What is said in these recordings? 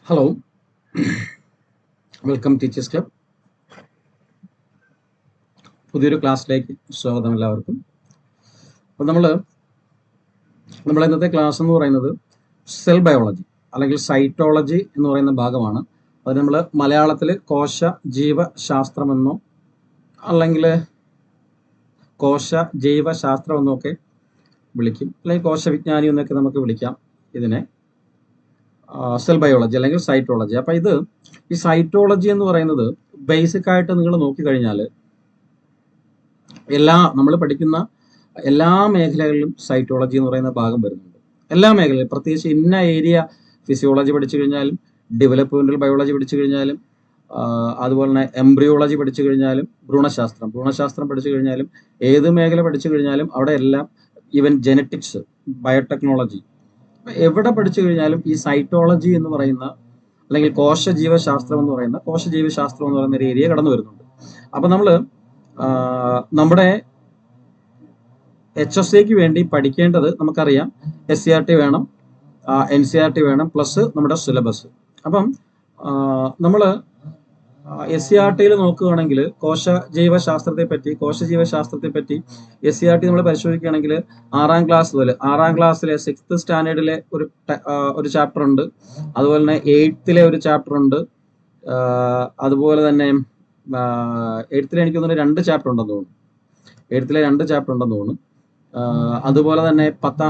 Hello, welcome teachers club. പുതിയൊരു ക്ലാസ്സിലേക്ക് സ്വാഗതം എല്ലാവർക്കും. അപ്പോൾ നമ്മളെ ഇന്നത്തെ ക്ലാസ് എന്ന് പറയുന്നത് സെൽ ബയോളജി അല്ലെങ്കിൽ സൈറ്റോളജി എന്ന് പറയുന്ന ഭാഗമാണ്. അത് നമ്മൾ മലയാളത്തിൽ കോശ ജീവശാസ്ത്രമെന്നോ അല്ലെങ്കിൽ കോശ ജൈവശാസ്ത്രം എന്നൊക്കെ വിളിക്കും, അല്ലെങ്കിൽ കോശവിജ്ഞാനി എന്നൊക്കെ നമുക്ക് വിളിക്കാം ഇതിനെ. സെൽ ബയോളജി അല്ലെങ്കിൽ സൈറ്റോളജി. അപ്പം ഈ സൈറ്റോളജി എന്ന് പറയുന്നത് ബേസിക് ആയിട്ട് നിങ്ങൾ നോക്കിക്കഴിഞ്ഞാൽ നമ്മൾ പഠിക്കുന്ന എല്ലാ മേഖലകളിലും സൈറ്റോളജി എന്ന് പറയുന്ന ഭാഗം വരുന്നുണ്ട്. എല്ലാ മേഖലയിലും, പ്രത്യേകിച്ച് ഇന്ന ഏരിയ ഫിസിയോളജി പഠിച്ചു കഴിഞ്ഞാലും, ഡെവലപ്മെന്റൽ ബയോളജി പഠിച്ചു കഴിഞ്ഞാലും, അതുപോലെ തന്നെ എംബ്രിയോളജി പഠിച്ചു കഴിഞ്ഞാലും, ഭ്രൂണശാസ്ത്രം പഠിച്ചു കഴിഞ്ഞാലും, ഏത് മേഖല പഠിച്ചു കഴിഞ്ഞാലും അവിടെ എല്ലാം, ഈവൻ ജെനറ്റിക്സ്, ബയോടെക്നോളജി, എവിടെ പഠിച്ചു കഴിഞ്ഞാലും ഈ സൈറ്റോളജി എന്ന് പറയുന്ന അല്ലെങ്കിൽ കോശ ജീവശാസ്ത്രം എന്ന് പറയുന്ന ഒരു ഏരിയ കടന്നു വരുന്നുണ്ട്. അപ്പൊ നമ്മുടെ HSAക്ക് വേണ്ടി പഠിക്കേണ്ടത് നമുക്കറിയാം, SCRT വേണം, NCRT വേണം, പ്ലസ് നമ്മുടെ സിലബസ്. അപ്പം നമ്മൾ SCRTയിൽ നോക്കുകയാണെങ്കിൽ കോശ ജീവശാസ്ത്രത്തെ പറ്റി SCRT നമ്മൾ പരിശോധിക്കുകയാണെങ്കിൽ 6ാം ക്ലാസ്സിലെ 6th സ്റ്റാൻഡേർഡിലെ ഒരു ചാപ്റ്റർ ഉണ്ട്. അതുപോലെ തന്നെ 8th ഒരു ചാപ്റ്റർ ഉണ്ട്. അതുപോലെ തന്നെ 8th എനിക്ക് തോന്നുന്നു 2 ചാപ്റ്റർ ഉണ്ടെന്ന് തോന്നുന്നു. അതുപോലെ തന്നെ 10th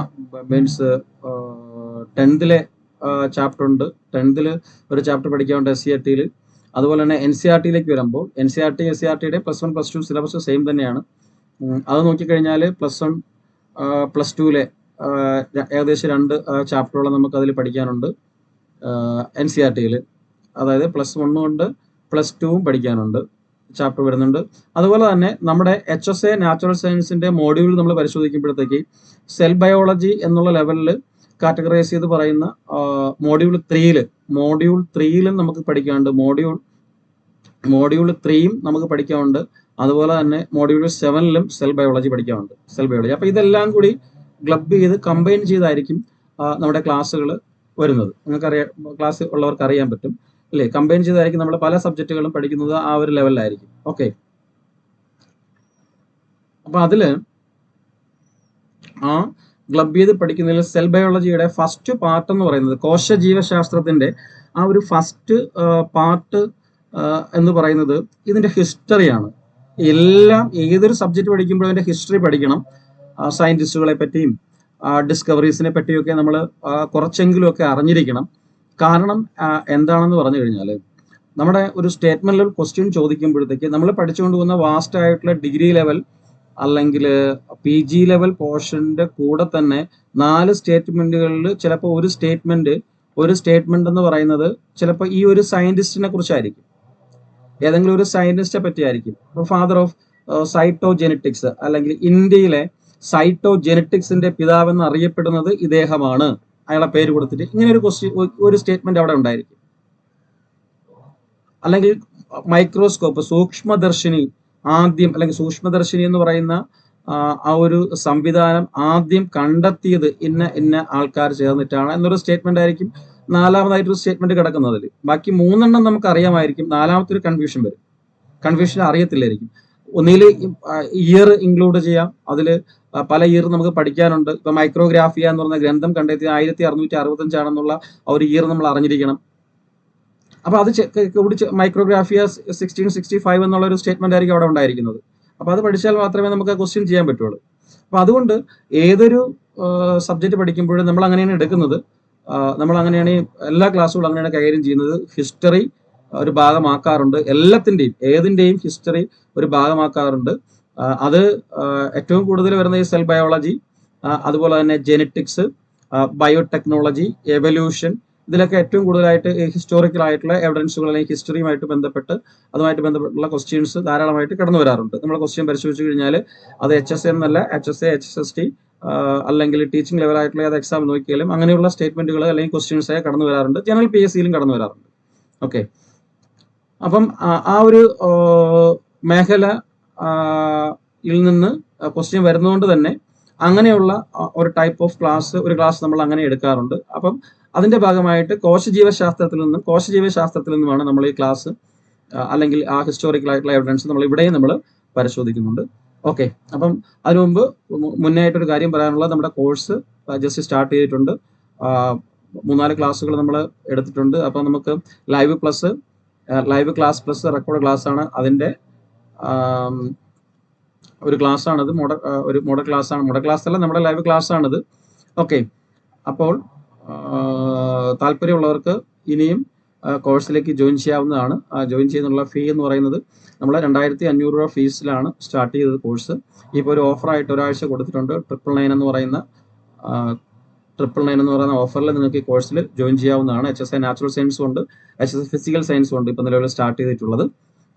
ചാപ്റ്റർ ഉണ്ട്. 10th ഒരു ചാപ്റ്റർ പഠിക്കാറുണ്ട് SCRTയിൽ. അതുപോലെ തന്നെ NCRTയിലേക്ക് വരുമ്പോൾ SCRTയുടെ +1 +2 സിലബസ് സെയിം തന്നെയാണ്. അത് നോക്കിക്കഴിഞ്ഞാൽ +1 +2 ഏകദേശം 2 ചാപ്റ്ററോളം നമുക്ക് അതിൽ പഠിക്കാനുണ്ട് NCRTയിൽ. അതായത് +1 ഉണ്ട്, +2 പഠിക്കാനുണ്ട്, ചാപ്റ്റർ വരുന്നുണ്ട്. അതുപോലെ തന്നെ നമ്മുടെ HSA നാച്ചുറൽ സയൻസിന്റെ മോഡ്യൂൾ നമ്മൾ പരിശോധിക്കുമ്പോഴത്തേക്ക് സെൽ ബയോളജി എന്നുള്ള ലെവലിൽ കാറ്റഗറൈസ് ചെയ്ത് പറയുന്ന മോഡ്യൂൾ 3യിലും നമുക്ക് പഠിക്കാനുണ്ട്. മോഡ്യൂൾ 3യും നമുക്ക് പഠിക്കാനുണ്ട്. അതുപോലെ തന്നെ മോഡ്യൂൾ 7ലും സെൽ ബയോളജി പഠിക്കാനുണ്ട്. അപ്പൊ ഇതെല്ലാം കൂടി ക്ലബ് ചെയ്ത് കമ്പൈൻ ചെയ്തായിരിക്കും നമ്മുടെ ക്ലാസ്സുകൾ വരുന്നത്. ക്ലാസ് ഉള്ളവർക്ക് അറിയാൻ പറ്റും അല്ലേ? കമ്പൈൻ ചെയ്തായിരിക്കും നമ്മൾ പല സബ്ജക്റ്റുകളും പഠിക്കുന്നത്, ആ ഒരു ലെവലിലായിരിക്കും. ഓക്കെ, അപ്പൊ അതില് ക്ലബ് ചെയ്ത് പഠിക്കുന്നതിൽ സെൽ ബയോളജിയുടെ ഫസ്റ്റ് പാർട്ട് എന്ന് പറയുന്നത്, കോശ ജീവശാസ്ത്രത്തിന്റെ ആ ഒരു ഫസ്റ്റ് പാർട്ട് എന്ന് പറയുന്നത് ഇതിന്റെ ഹിസ്റ്ററിയാണ്. ഏതൊരു സബ്ജക്ട് പഠിക്കുമ്പോഴും അതിന്റെ ഹിസ്റ്ററി പഠിക്കണം. സയന്റിസ്റ്റുകളെ പറ്റിയും ഡിസ്കവറീസിനെ പറ്റിയൊക്കെ നമ്മൾ കുറച്ചെങ്കിലും ഒക്കെ അറിഞ്ഞിരിക്കണം. കാരണം എന്താണെന്ന് പറഞ്ഞു കഴിഞ്ഞാൽ, നമ്മുടെ ഒരു സ്റ്റേറ്റ്മെന്റ് ലെവൽ ക്വസ്റ്റ്യൻ ചോദിക്കുമ്പോഴത്തേക്ക് നമ്മൾ പഠിച്ചുകൊണ്ട് പോകുന്ന വാസ്റ്റ് ആയിട്ടുള്ള ഡിഗ്രി ലെവൽ അല്ലെങ്കിൽ PG ലെവൽ പോർഷന്റെ കൂടെ തന്നെ 4 സ്റ്റേറ്റ്മെന്റുകളിൽ ചിലപ്പോൾ ഒരു സ്റ്റേറ്റ്മെന്റ് എന്ന് പറയുന്നത് ചിലപ്പോൾ ഈ ഒരു സയന്റിസ്റ്റിനെ കുറിച്ചായിരിക്കും, ഏതെങ്കിലും ഒരു സയന്റിസ്റ്റിനെ പറ്റിയായിരിക്കും. ഫാദർ ഓഫ് സൈറ്റോജെനറ്റിക്സ് അല്ലെങ്കിൽ ഇന്ത്യയിലെ സൈറ്റോജെനറ്റിക്സിന്റെ പിതാവെന്ന് അറിയപ്പെടുന്നത് ഇദ്ദേഹമാണ്, അയാളെ പേര് കൊടുത്തിട്ട് ഇങ്ങനെ ഒരു സ്റ്റേറ്റ്മെന്റ് അവിടെ ഉണ്ടായിരിക്കും. അല്ലെങ്കിൽ മൈക്രോസ്കോപ്പ്, സൂക്ഷ്മദർശിനി എന്ന് പറയുന്ന ആ ഒരു സംവിധാനം ആദ്യം കണ്ടെത്തിയത് ഇന്ന ആൾക്കാർ ചേർന്നിട്ടാണ് എന്നൊരു സ്റ്റേറ്റ്മെന്റ് ആയിരിക്കും 4ാമതായിട്ടൊരു സ്റ്റേറ്റ്മെന്റ് കിടക്കുന്നതിൽ. ബാക്കി 3 നമുക്ക് അറിയാമായിരിക്കും. 4ാമത്തെ ഒരു കൺഫ്യൂഷൻ അറിയത്തില്ലായിരിക്കും. ഒന്നിൽ ഇയർ ഇൻക്ലൂഡ് ചെയ്യാം, അതിൽ പല ഇയർ നമുക്ക് പഠിക്കാനുണ്ട്. ഇപ്പൊ മൈക്രോഗ്രാഫിയ എന്ന് പറഞ്ഞ ഗ്രന്ഥം കണ്ടെത്തിയത് 1665 ആണെന്നുള്ള ആ ഒരു ഇയർ നമ്മൾ അറിഞ്ഞിരിക്കണം. അപ്പൊ അത് മൈക്രോഗ്രാഫിയ 1665 എന്നുള്ള ഒരു സ്റ്റേറ്റ്മെന്റ് ആയിരിക്കും അവിടെ ഉണ്ടായിരിക്കുന്നത്. അപ്പൊ അത് പഠിച്ചാൽ മാത്രമേ നമുക്ക് ക്വസ്റ്റ്യൻ ചെയ്യാൻ പറ്റുള്ളൂ. അപ്പൊ അതുകൊണ്ട് ഏതൊരു സബ്ജക്ട് പഠിക്കുമ്പോഴും നമ്മൾ അങ്ങനെയാണ് എടുക്കുന്നത്. നമ്മൾ അങ്ങനെയാണ് എല്ലാ ക്ലാസ്സുകളും അങ്ങനെയാണ് കൈകാര്യം ചെയ്യുന്നത്. ഹിസ്റ്ററി ഒരു ഭാഗമാക്കാറുണ്ട്, ഏതിന്റെയും ഹിസ്റ്ററി ഒരു ഭാഗമാക്കാറുണ്ട്. അത് ഏറ്റവും കൂടുതൽ വരുന്ന ഈ സെൽ ബയോളജി, അതുപോലെ തന്നെ ജെനറ്റിക്സ്, ബയോടെക്നോളജി, എവല്യൂഷൻ, ഇതിലൊക്കെ ഏറ്റവും കൂടുതലായിട്ട് ഹിസ്റ്റോറിക്കൽ ആയിട്ടുള്ള എവിഡൻസുകൾ അല്ലെങ്കിൽ ഹിസ്റ്ററിയുമായിട്ട് അതുമായിട്ട് ബന്ധപ്പെട്ടുള്ള ക്വസ്റ്റ്യൻസ് ധാരാളമായിട്ട് കടന്നു വരാറുണ്ട്. നമ്മൾ ക്വസ്റ്റ്യൻ പരിശോധിച്ചു കഴിഞ്ഞാൽ അത് HSA എന്നല്ല, HSA, HSST അല്ലെങ്കിൽ ടീച്ചിങ് ലെവലായിട്ടുള്ള അത് എക്സാം നോക്കിയാലും അങ്ങനെയുള്ള സ്റ്റേറ്റ്മെന്റുകൾ അല്ലെങ്കിൽ ക്വസ്റ്റ്യൻസ് കടന്നു വരാറുണ്ട്. ജനറൽ PSCയിലും കടന്നു വരാറുണ്ട്. ഓക്കെ, അപ്പം ആ ഒരു മേഖലയിൽ നിന്ന് ക്വസ്റ്റ്യൻ വരുന്നതുകൊണ്ട് തന്നെ അങ്ങനെയുള്ള ഒരു ടൈപ്പ് ഓഫ് ക്ലാസ് നമ്മൾ അങ്ങനെ എടുക്കാറുണ്ട്. അപ്പം അതിന്റെ ഭാഗമായിട്ട് കോശജീവശാസ്ത്രത്തിൽ നിന്നുമാണ് നമ്മൾ ഈ ക്ലാസ് അല്ലെങ്കിൽ ആ ഹിസ്റ്റോറിക്കൽ ആയിട്ടുള്ള എവിഡൻസ് നമ്മൾ ഇവിടെയും നമ്മൾ പരിശോധിക്കുന്നുണ്ട്. ഓക്കെ, അപ്പം അതിനു മുമ്പ് മുന്നേ ആയിട്ടൊരു കാര്യം പറയാനുള്ളത്, നമ്മുടെ കോഴ്സ് ജസ്റ്റ് സ്റ്റാർട്ട് ചെയ്തിട്ടുണ്ട്. 3-4 ക്ലാസ്സുകൾ നമ്മൾ എടുത്തിട്ടുണ്ട്. അപ്പം നമുക്ക് live class plus record class ആണ് അതിൻ്റെ ഒരു ക്ലാസ് ആണിത്. ഒരു മോഡൽ ക്ലാസ് ആണ്. മോഡൽ ക്ലാസ് അല്ല, നമ്മുടെ ലൈവ് ക്ലാസ് ആണിത്. ഓക്കെ, അപ്പോൾ താല്പര്യമുള്ളവർക്ക് ഇനിയും കോഴ്സിലേക്ക് ജോയിൻ ചെയ്യാവുന്നതാണ്. ജോയിൻ ചെയ്യുന്നുള്ള ഫീ എന്ന് പറയുന്നത് നമ്മൾ 2500 രൂപ ഫീസിലാണ് സ്റ്റാർട്ട് ചെയ്തത് കോഴ്സ്. ഇപ്പോൾ ഒരു ഓഫറായിട്ട് ഒരാഴ്ച കൊടുത്തിട്ടുണ്ട്. 999 എന്ന് പറയുന്ന ഓഫറിൽ നിങ്ങൾക്ക് ഈ കോഴ്സിൽ ജോയിൻ ചെയ്യാവുന്നതാണ്. HSI നാച്ചുറൽ സയൻസും ഉണ്ട്, HSI ഫിസിക്കൽ സയൻസും ഉണ്ട് ഇപ്പോൾ നിലവിൽ സ്റ്റാർട്ട് ചെയ്തിട്ടുള്ളത്.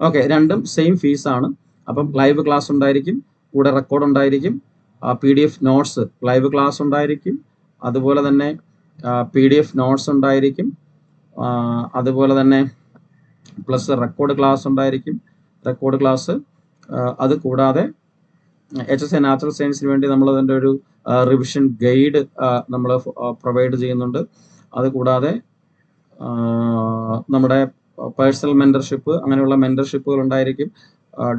ഓക്കെ, രണ്ടും സെയിം ഫീസാണ്. അപ്പം ലൈവ് ക്ലാസ് ഉണ്ടായിരിക്കും, കൂടെ റെക്കോർഡ് ഉണ്ടായിരിക്കും, PDF നോട്ട്സ്, ലൈവ് ക്ലാസ് ഉണ്ടായിരിക്കും, അതുപോലെ തന്നെ PDF നോട്ട്സ് ഉണ്ടായിരിക്കും, അതുപോലെ തന്നെ പ്ലസ് റെക്കോർഡ് ക്ലാസ് ഉണ്ടായിരിക്കും. റെക്കോർഡ് ക്ലാസ് അത് കൂടാതെ HSI നാച്ചുറൽ സയൻസിന് വേണ്ടി നമ്മൾ അതിൻ്റെ ഒരു റിവിഷൻ ഗൈഡ് നമ്മൾ പ്രൊവൈഡ് ചെയ്യുന്നുണ്ട്. അതുകൂടാതെ നമ്മുടെ പേഴ്സണൽ മെൻറ്റർഷിപ്പ്, അങ്ങനെയുള്ള മെൻറ്റർഷിപ്പുകൾ ഉണ്ടായിരിക്കും.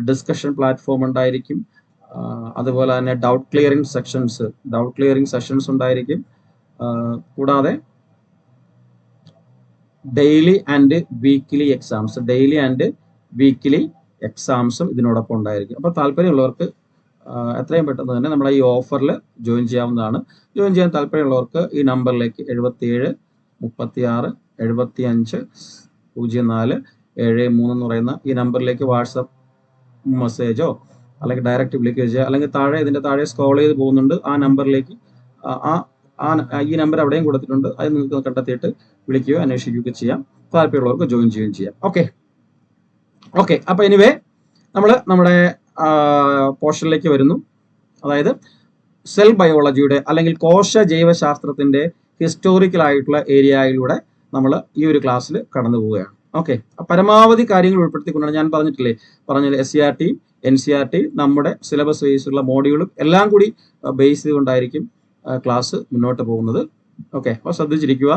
ഡിസ്കഷൻ പ്ലാറ്റ്ഫോം ഉണ്ടായിരിക്കും. അതുപോലെ തന്നെ ഡൗട്ട് ക്ലിയറിംഗ് സെഷൻസ് ഉണ്ടായിരിക്കും. കൂടാതെ ഡെയിലി ആൻഡ് വീക്കിലി എക്സാംസും ഇതിനോടൊപ്പം ഉണ്ടായിരിക്കും. അപ്പോൾ താല്പര്യമുള്ളവർക്ക് എത്രയും പെട്ടെന്ന് തന്നെ നമ്മളെ ഈ ഓഫറിൽ ജോയിൻ ചെയ്യാവുന്നതാണ്. ജോയിൻ ചെയ്യാൻ താല്പര്യമുള്ളവർക്ക് ഈ നമ്പറിലേക്ക് 77 36 75 04 73 എന്ന് പറയുന്ന ഈ നമ്പറിലേക്ക് വാട്സപ്പ് മെസ്സേജോ അല്ലെങ്കിൽ ഡയറക്റ്റ് വിളിക്കുകയോ ചെയ്യുക. അല്ലെങ്കിൽ ഇതിൻ്റെ താഴെ സ്ക്രോൾ ചെയ്ത് പോകുന്നുണ്ട്, ആ നമ്പറിലേക്ക് ഈ നമ്പർ അവിടെയും കൊടുത്തിട്ടുണ്ട്, അത് നിങ്ങൾക്ക് കണ്ടെത്തിയിട്ട് വിളിക്കുകയോ അന്വേഷിക്കുകയോ ചെയ്യാം. താല്പര്യമുള്ളവർക്ക് ജോയിൻ ചെയ്യുകയും ചെയ്യാം. ഓക്കെ, അപ്പോൾ എനിവേ നമ്മൾ നമ്മുടെ പോർഷനിലേക്ക് വരുന്നു. അതായത് സെൽ ബയോളജിയുടെ അല്ലെങ്കിൽ കോശ ജൈവശാസ്ത്രത്തിന്റെ ഹിസ്റ്റോറിക്കൽ ആയിട്ടുള്ള ഏരിയയിലൂടെ നമ്മൾ ഈ ഒരു ക്ലാസ്സിൽ കടന്നു പോവുകയാണ്. ഓക്കെ, പരമാവധി കാര്യങ്ങൾ ഉൾപ്പെടുത്തിക്കൊണ്ടാണ് ഞാൻ പറഞ്ഞില്ലേ, SCERT NCERT നമ്മുടെ സിലബസ് ബേസിലുള്ള മോഡ്യൂളും എല്ലാം കൂടി ബേസ് ചെയ്തുകൊണ്ടായിരിക്കും ക്ലാസ് മുന്നോട്ട് പോകുന്നത്. ഓക്കെ, അപ്പോൾ ശ്രദ്ധിച്ചിരിക്കുക.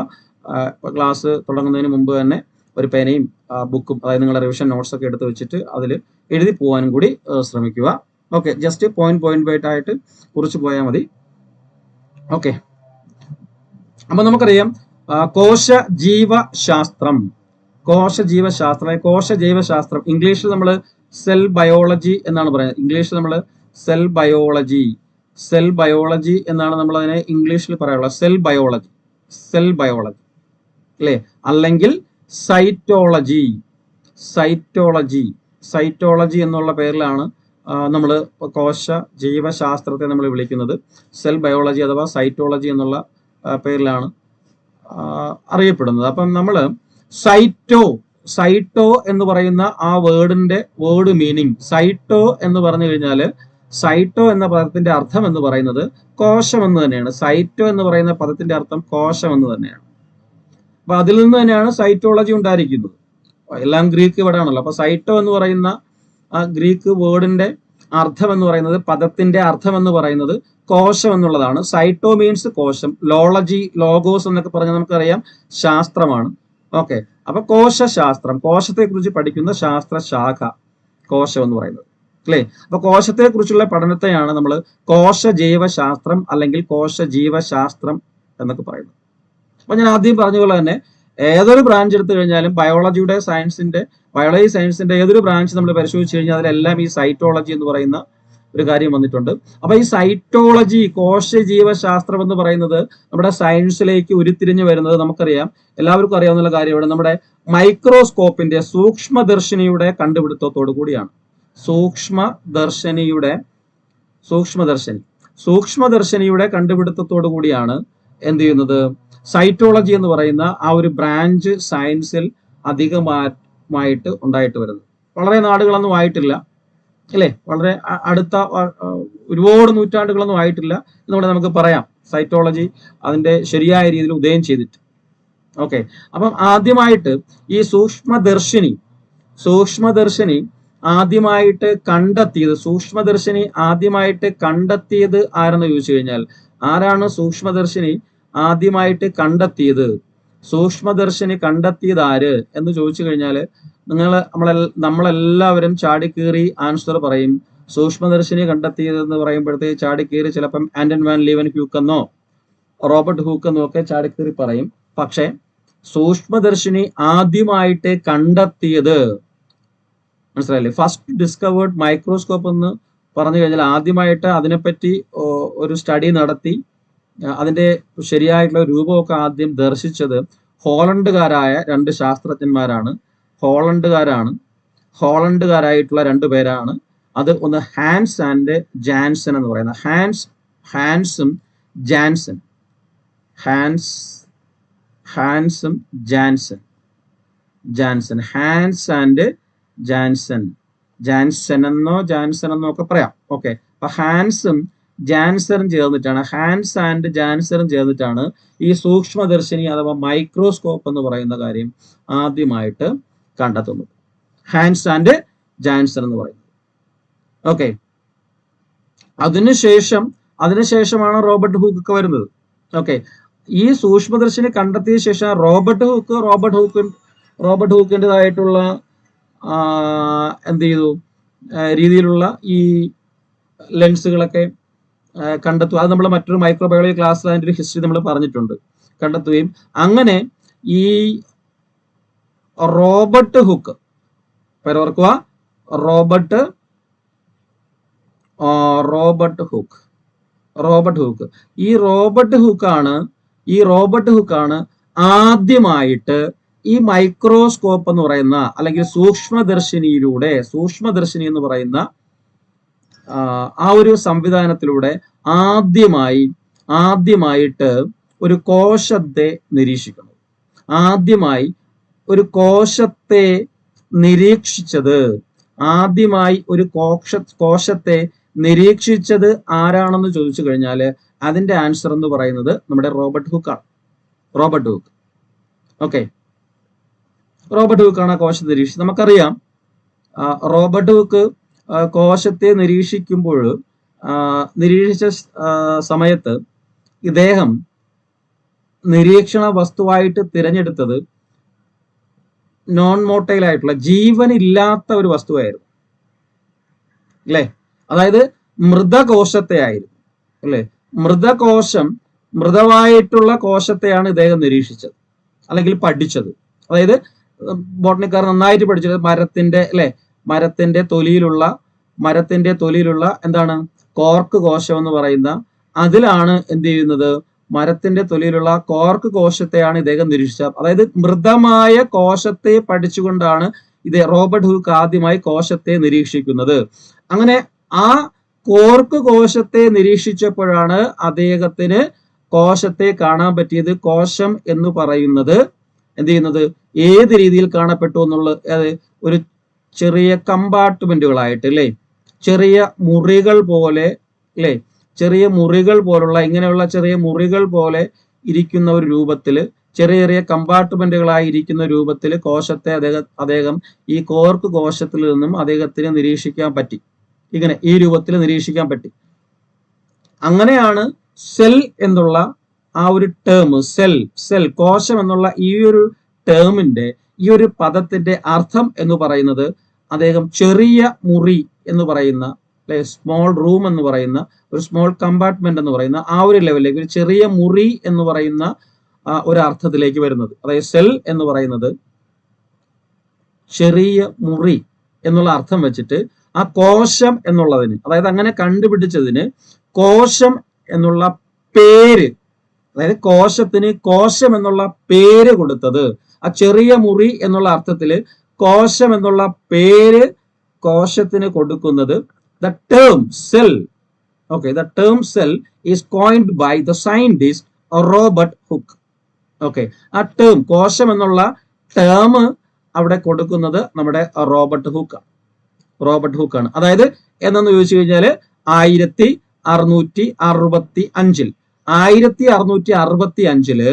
ക്ലാസ് തുടങ്ങുന്നതിന് മുമ്പ് തന്നെ ഒരു പേനയും ബുക്കും, അതായത് നിങ്ങളുടെ റിവിഷൻ നോട്ട്സ് ഒക്കെ എടുത്ത് വെച്ചിട്ട് അതിൽ എഴുതി പോകാനും കൂടി ശ്രമിക്കുക. ഓക്കെ, ജസ്റ്റ് പോയിന്റ് ആയിട്ട് കുറിച്ച് പോയാൽ മതി. ഓക്കെ, അപ്പൊ നമുക്കറിയാം കോശ ജീവശാസ്ത്രം, ഇംഗ്ലീഷിൽ നമ്മൾ സെൽ ബയോളജി എന്നാണ് പറയുന്നത്. ഇംഗ്ലീഷിൽ നമ്മൾ സെൽ ബയോളജി എന്നാണ് നമ്മൾ അതിനെ ഇംഗ്ലീഷിൽ പറയാനുള്ളത്. സെൽ ബയോളജി അല്ലേ, അല്ലെങ്കിൽ സൈറ്റോളജി എന്നുള്ള പേരിലാണ് നമ്മൾ കോശ ജീവശാസ്ത്രത്തെ നമ്മൾ വിളിക്കുന്നത്. സെൽ ബയോളജി അഥവാ സൈറ്റോളജി എന്നുള്ള പേരിലാണ് അറിയപ്പെടുന്നത്. അപ്പം നമ്മൾ സൈറ്റോ എന്ന് പറയുന്ന ആ വേർഡ് മീനിങ്, സൈറ്റോ എന്ന് പറഞ്ഞു കഴിഞ്ഞാൽ, സൈറ്റോ എന്ന പദത്തിന്റെ അർത്ഥം എന്ന് പറയുന്നത് കോശം എന്ന് തന്നെയാണ്. സൈറ്റോ എന്ന് പറയുന്ന പദത്തിന്റെ അർത്ഥം കോശം എന്ന് തന്നെയാണ്. അപ്പൊ അതിൽ നിന്ന് തന്നെയാണ് സൈറ്റോളജി ഉണ്ടായിരിക്കുന്നത്. എല്ലാം ഗ്രീക്ക് വേർഡാണല്ലോ. അപ്പൊ സൈറ്റോ എന്ന് പറയുന്ന ആ ഗ്രീക്ക് വേർഡിന്റെ അർത്ഥം എന്ന് പറയുന്നത്, പദത്തിന്റെ അർത്ഥം എന്ന് പറയുന്നത് കോശം എന്നുള്ളതാണ്. സൈറ്റോ മീൻസ് കോശം. ലോഗോസ് എന്നൊക്കെ പറഞ്ഞാൽ നമുക്കറിയാം ശാസ്ത്രമാണ്. ഓക്കെ, അപ്പൊ കോശശാസ്ത്രം, കോശത്തെ കുറിച്ച് പഠിക്കുന്ന ശാസ്ത്രശാഖ കോശം എന്ന് പറയുന്നത് അല്ലേ. അപ്പൊ കോശത്തെ കുറിച്ചുള്ള പഠനത്തെയാണ് നമ്മൾ കോശ ജൈവശാസ്ത്രം അല്ലെങ്കിൽ കോശ ജീവശാസ്ത്രം എന്നൊക്കെ പറയുന്നത്. അപ്പൊ ഞാൻ ആദ്യം പറഞ്ഞ പോലെ തന്നെ ഏതൊരു ബ്രാഞ്ച് എടുത്തു കഴിഞ്ഞാലും ബയോളജി സയൻസിന്റെ ഏതൊരു ബ്രാഞ്ച് നമ്മൾ പരിശോധിച്ച് കഴിഞ്ഞാൽ അതിലെല്ലാം ഈ സൈറ്റോളജി എന്ന് പറയുന്ന ഒരു കാര്യം വന്നിട്ടുണ്ട്. അപ്പൊ ഈ സൈറ്റോളജി, കോശ ജീവശാസ്ത്രം എന്ന് പറയുന്നത് നമ്മുടെ സയൻസിലേക്ക് ഉരുത്തിരിഞ്ഞു വരുന്നത് നമുക്കറിയാം, എല്ലാവർക്കും അറിയാവുന്ന കാര്യമാണ്. നമ്മുടെ മൈക്രോസ്കോപ്പിന്റെ സൂക്ഷ്മദർശിനിയുടെ കണ്ടുപിടുത്തത്തോടു കൂടിയാണ്. സൂക്ഷ്മദർശിനിയുടെ കണ്ടുപിടുത്തത്തോടു കൂടിയാണ് എന്ത് ചെയ്യുന്നത്, സൈറ്റോളജി എന്ന് പറയുന്ന ആ ഒരു ബ്രാഞ്ച് സയൻസിൽ അധികമായിട്ട് ഉണ്ടായിട്ട് വരുന്നത്. വളരെ നാടുകളൊന്നും ആയിട്ടില്ല അല്ലേ, വളരെ അടുത്ത ഒരുപാട് നൂറ്റാണ്ടുകളൊന്നും ആയിട്ടില്ല എന്നുകൂടെ നമുക്ക് പറയാം സൈറ്റോളജി അതിന്റെ ശരിയായ രീതിയിൽ ഉദയം ചെയ്തിട്ട്. ഓക്കെ, അപ്പം ആദ്യമായിട്ട് ഈ സൂക്ഷ്മദർശിനി ആദ്യമായിട്ട് കണ്ടെത്തിയത് ആരെന്ന് ചോദിച്ചു കഴിഞ്ഞാൽ, ആരാണ് സൂക്ഷ്മദർശിനി ആദ്യമായിട്ട് കണ്ടെത്തിയത്? സൂക്ഷ്മദർശിനി കണ്ടെത്തിയത് ആര് എന്ന് ചോദിച്ചു കഴിഞ്ഞാൽ നമ്മളെല്ലാവരും ചാടിക്കേറി ആൻസർ പറയും. സൂക്ഷ്മദർശിനി കണ്ടെത്തിയതെന്ന് പറയുമ്പോഴത്തേക്ക് ചാടിക്കേറി ചിലപ്പം ആന്റൺ വാൻ ലീവൻ ഹ്യൂക്ക് എന്നോ റോബർട്ട് ഹൂക്ക് എന്നോ ഒക്കെ ചാടിക്കേറി പറയും. പക്ഷെ സൂക്ഷ്മദർശിനി ആദ്യമായിട്ട് കണ്ടെത്തിയത്, മനസ്സിലായില്ലേ, ഫസ്റ്റ് ഡിസ്കവേർഡ് മൈക്രോസ്കോപ്പ് എന്ന് പറഞ്ഞു കഴിഞ്ഞാൽ ആദ്യമായിട്ട് അതിനെപ്പറ്റി ഒരു സ്റ്റഡി നടത്തി അതിന്റെ ശരിയായിട്ടുള്ള രൂപമൊക്കെ ആദ്യം ദർശിച്ചത് ഹോളണ്ടുകാരായ 2 ശാസ്ത്രജ്ഞന്മാരാണ്. ഹോളണ്ടുകാരായിട്ടുള്ള 2 പേരാണ്. അത് ഒന്ന് ഹാൻസ് ആൻഡ് ജാൻസൺ എന്ന് പറയുന്ന ഹാൻസും ജാൻസൺ ഹാൻസ് ആൻഡ് ജാൻസൺ എന്നോ ഒക്കെ പറയാം. ഓക്കെ, അപ്പൊ ഹാൻസ് ആൻഡ് ജാൻസറും ചേർന്നിട്ടാണ് ഈ സൂക്ഷ്മദർശിനി അഥവാ മൈക്രോസ്കോപ്പ് എന്ന് പറയുന്ന കാര്യം ആദ്യമായിട്ട് കണ്ടെത്തുന്നത്. ഹാൻസ് ആൻഡ് ജാൻസൺ എന്ന് പറയുന്നത്. ഓക്കെ, അതിനുശേഷമാണ് റോബർട്ട് ഹൂക്ക് ഒക്കെ വരുന്നത്. ഓക്കെ, ഈ സൂക്ഷ്മദർശിനി കണ്ടെത്തിയ ശേഷം റോബർട്ട് ഹൂക്കിൻ്റെതായിട്ടുള്ള എന്ത് ചെയ്തു, രീതിയിലുള്ള ഈ ലെൻസുകളൊക്കെ കണ്ടെത്തുക. അത് നമ്മൾ മറ്റൊരു മൈക്രോബയോളജി ക്ലാസ്സിൽ അതിൻ്റെ ഒരു ഹിസ്റ്ററി നമ്മൾ പറഞ്ഞിട്ടുണ്ട്. കണ്ടെത്തുകയും അങ്ങനെ ഈ റോബർട്ട് ഹൂക്ക്, ഓർക്കുക, ഈ റോബർട്ട് ഹൂക്കാണ് ആദ്യമായിട്ട് ഈ മൈക്രോസ്കോപ്പ് എന്ന് പറയുന്ന അല്ലെങ്കിൽ സൂക്ഷ്മദർശിനി എന്ന് പറയുന്ന ആ ഒരു സംവിധാനത്തിലൂടെ ആദ്യമായിട്ട് ഒരു കോശത്തെ നിരീക്ഷിക്കുന്നത്. ആദ്യമായി ഒരു കോശത്തെ നിരീക്ഷിച്ചത് ആരാണെന്ന് ചോദിച്ചു കഴിഞ്ഞാൽ അതിന്റെ ആൻസർ എന്ന് പറയുന്നത് നമ്മുടെ റോബർട്ട് ഹൂക്കാണ്. ഓക്കെ, റോബർട്ട് ഹൂക്കാണ് ആ കോശത്തെ നിരീക്ഷിച്ചത്. നമുക്കറിയാം, റോബർട്ട് ഹൂക്ക് കോശത്തെ നിരീക്ഷിച്ച സമയത്ത് ഇദ്ദേഹം നിരീക്ഷണ വസ്തുവായിട്ട് തിരഞ്ഞെടുത്തത് നോൺ മോട്ടൈൽ ആയിട്ടുള്ള ജീവനില്ലാത്ത ഒരു വസ്തുവായിരുന്നു, അല്ലേ? അതായത് മൃതകോശത്തെ ആയിരുന്നു, അല്ലേ? മൃതമായിട്ടുള്ള കോശത്തെയാണ് ഇദ്ദേഹം നിരീക്ഷിച്ചത് അല്ലെങ്കിൽ പഠിച്ചത്. അതായത് ബോട്ടണിക്കാർ നന്നായിട്ട് പഠിച്ചത് മരത്തിന്റെ തൊലിയിലുള്ള എന്താണ്, കോർക്ക് കോശം എന്ന് പറയുന്ന അതിലാണ് എന്ത് ചെയ്യുന്നത്, മരത്തിന്റെ തൊലിയിലുള്ള കോർക്ക് കോശത്തെയാണ് ഇദ്ദേഹം നിരീക്ഷിച്ചത്. അതായത് മൃതമായ കോശത്തെ പഠിച്ചുകൊണ്ടാണ് റോബർട്ട് ഹൂക്ക് ആദ്യമായി കോശത്തെ നിരീക്ഷിക്കുന്നത്. അങ്ങനെ ആ കോർക്ക് കോശത്തെ നിരീക്ഷിച്ചപ്പോഴാണ് അദ്ദേഹത്തിന് കോശത്തെ കാണാൻ പറ്റിയത്. കോശം എന്ന് പറയുന്നത് എന്ത് ചെയ്യുന്നത്, ഏത് രീതിയിൽ കാണപ്പെട്ടു എന്നുള്ളത് ഒരു ചെറിയ കമ്പാർട്ട്മെന്റുകളായിട്ട്, അല്ലേ, ചെറിയ മുറികൾ പോലെ, അല്ലേ, ചെറിയ മുറികൾ പോലുള്ള ഇങ്ങനെയുള്ള ചെറിയ മുറികൾ പോലെ ഇരിക്കുന്ന ഒരു രൂപത്തില്, ചെറിയ ചെറിയ കമ്പാർട്ട്മെന്റുകളായി ഇരിക്കുന്ന രൂപത്തിൽ കോശത്തെ അദ്ദേഹം ഈ കോർക്ക് കോശത്തിൽ നിന്നും അദ്ദേഹത്തിന് നിരീക്ഷിക്കാൻ പറ്റി. ഇങ്ങനെ ഈ രൂപത്തിൽ നിരീക്ഷിക്കാൻ പറ്റി. അങ്ങനെയാണ് സെൽ എന്നുള്ള ആ ഒരു ടേം, സെൽ കോശം എന്നുള്ള ഈ ഒരു ടേമിന്റെ, ഈ ഒരു പദത്തിന്റെ അർത്ഥം എന്ന് പറയുന്നത് അദ്ദേഹം ചെറിയ മുറി എന്ന് പറയുന്ന, അല്ലെ, സ്മോൾ റൂം എന്ന് പറയുന്ന, ഒരു സ്മോൾ കമ്പാർട്ട്മെന്റ് എന്ന് പറയുന്ന ആ ഒരു ലെവലിലേക്ക്, ഒരു ചെറിയ മുറി എന്ന് പറയുന്ന ഒരു അർത്ഥത്തിലേക്ക് വരുന്നത്. അതായത് സെൽ എന്ന് പറയുന്നത് ചെറിയ മുറി എന്നുള്ള അർത്ഥം വെച്ചിട്ട് ആ കോശം എന്നുള്ളതിന്, അതായത് അങ്ങനെ കണ്ടുപിടിച്ചതിന് കോശം എന്നുള്ള പേര്, അതായത് കോശത്തിന് കോശം എന്നുള്ള പേര് കൊടുത്തത്, ആ ചെറിയ മുറി എന്നുള്ള അർത്ഥത്തില് കോശം എന്നുള്ള പേര് കോശത്തിന് കൊടുക്കുന്നത് the term cell, okay, the term cell is coined by the scientist Robert Hooke. Okay, ആ ടേം കോശം എന്നുള്ള ടേം അവിടെ കൊടുക്കുന്നത് നമ്മുടെ റോബർട്ട് ഹൂക്കാണ്. അതായത് എന്നു ചോദിച്ചു കഴിഞ്ഞാൽ 1665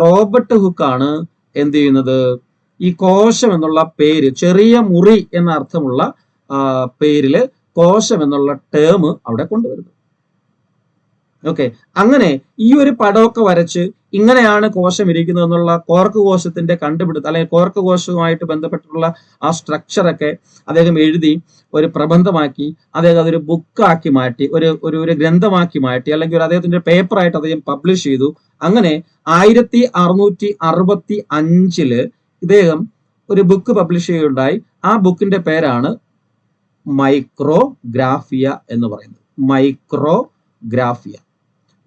റോബർട്ട് ഹൂക്കാണ് എന്ത് ചെയ്യുന്നത്, ഈ കോശം എന്നുള്ള പേര്, ചെറിയ മുറി എന്ന അർത്ഥമുള്ള പേരില് കോശം എന്നുള്ള ടേം അവിടെ കൊണ്ടുവരുന്നത്. ഓക്കെ, അങ്ങനെ ഈ ഒരു പടമൊക്കെ വരച്ച് ഇങ്ങനെയാണ് കോശം ഇരിക്കുന്നത് എന്നുള്ള കോർക്ക് കോശത്തിന്റെ കണ്ടുപിടുത്തം, അല്ലെങ്കിൽ കോർക്ക് കോശവുമായിട്ട് ബന്ധപ്പെട്ടിട്ടുള്ള ആ സ്ട്രക്ചറൊക്കെ അദ്ദേഹം എഴുതി ഒരു പ്രബന്ധമാക്കി, അദ്ദേഹം അതൊരു ബുക്കാക്കി മാറ്റി, ഒരു ഗ്രന്ഥമാക്കി മാറ്റി, അല്ലെങ്കിൽ ഒരു അദ്ദേഹത്തിന്റെ പേപ്പറായിട്ട് അദ്ദേഹം പബ്ലിഷ് ചെയ്തു. അങ്ങനെ 1665 ഇദ്ദേഹം ഒരു ബുക്ക് പബ്ലിഷ് ചെയ്യുകയുണ്ടായി. ആ ബുക്കിന്റെ പേരാണ് മൈക്രോഗ്രാഫിയ എന്ന് പറയുന്നത്.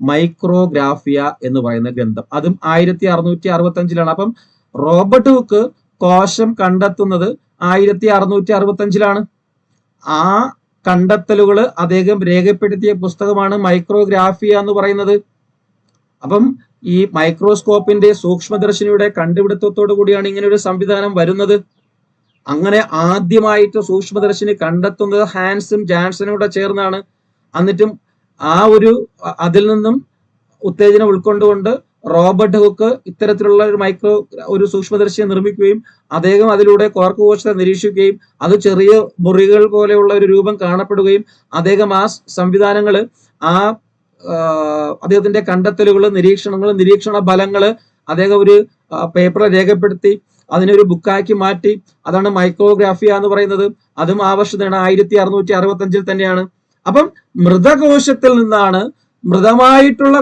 മൈക്രോഗ്രാഫിയ എന്ന് പറയുന്ന ഗ്രന്ഥം, അതും 1665 അപ്പം റോബർട്ട് ഹുക്ക് കോശം കണ്ടെത്തുന്നത് 1665 ആ കണ്ടെത്തലുകൾ അദ്ദേഹം രേഖപ്പെടുത്തിയ പുസ്തകമാണ് മൈക്രോഗ്രാഫിയ എന്ന് പറയുന്നത്. അപ്പം ഈ മൈക്രോസ്കോപ്പിന്റെ സൂക്ഷ്മദർശിനിയുടെ കണ്ടുപിടുത്തത്തോടു കൂടിയാണ് ഇങ്ങനെ ഒരു സംവിധാനം വരുന്നത്. അങ്ങനെ ആദ്യമായിട്ട് സൂക്ഷ്മദർശിനി കണ്ടെത്തുന്നത് ഹാൻസും ജാൻസനും കൂടെ ചേർന്നാണ്. എന്നിട്ടും അതിൽ നിന്നും ഉത്തേജനം ഉൾക്കൊണ്ടുകൊണ്ട് റോബർട്ട് ഹുക്ക് ഇത്തരത്തിലുള്ള ഒരു സൂക്ഷ്മദർശിയെ നിർമ്മിക്കുകയും അദ്ദേഹം അതിലൂടെ കോർക്ക് കോശത്തെ നിരീക്ഷിക്കുകയും അത് ചെറിയ മുറികൾ പോലെയുള്ള ഒരു രൂപം കാണപ്പെടുകയും അദ്ദേഹം ആ സംവിധാനങ്ങൾ, അദ്ദേഹത്തിന്റെ കണ്ടെത്തലുകൾ, നിരീക്ഷണ ഫലങ്ങൾ അദ്ദേഹം ഒരു പേപ്പറിൽ രേഖപ്പെടുത്തി അതിനൊരു ബുക്കാക്കി മാറ്റി. അതാണ് മൈക്രോഗ്രാഫിയ എന്ന് പറയുന്നത്. അതും ആ വർഷത്താണ് 1665 തന്നെയാണ്. അപ്പം മൃതമായിട്ടുള്ള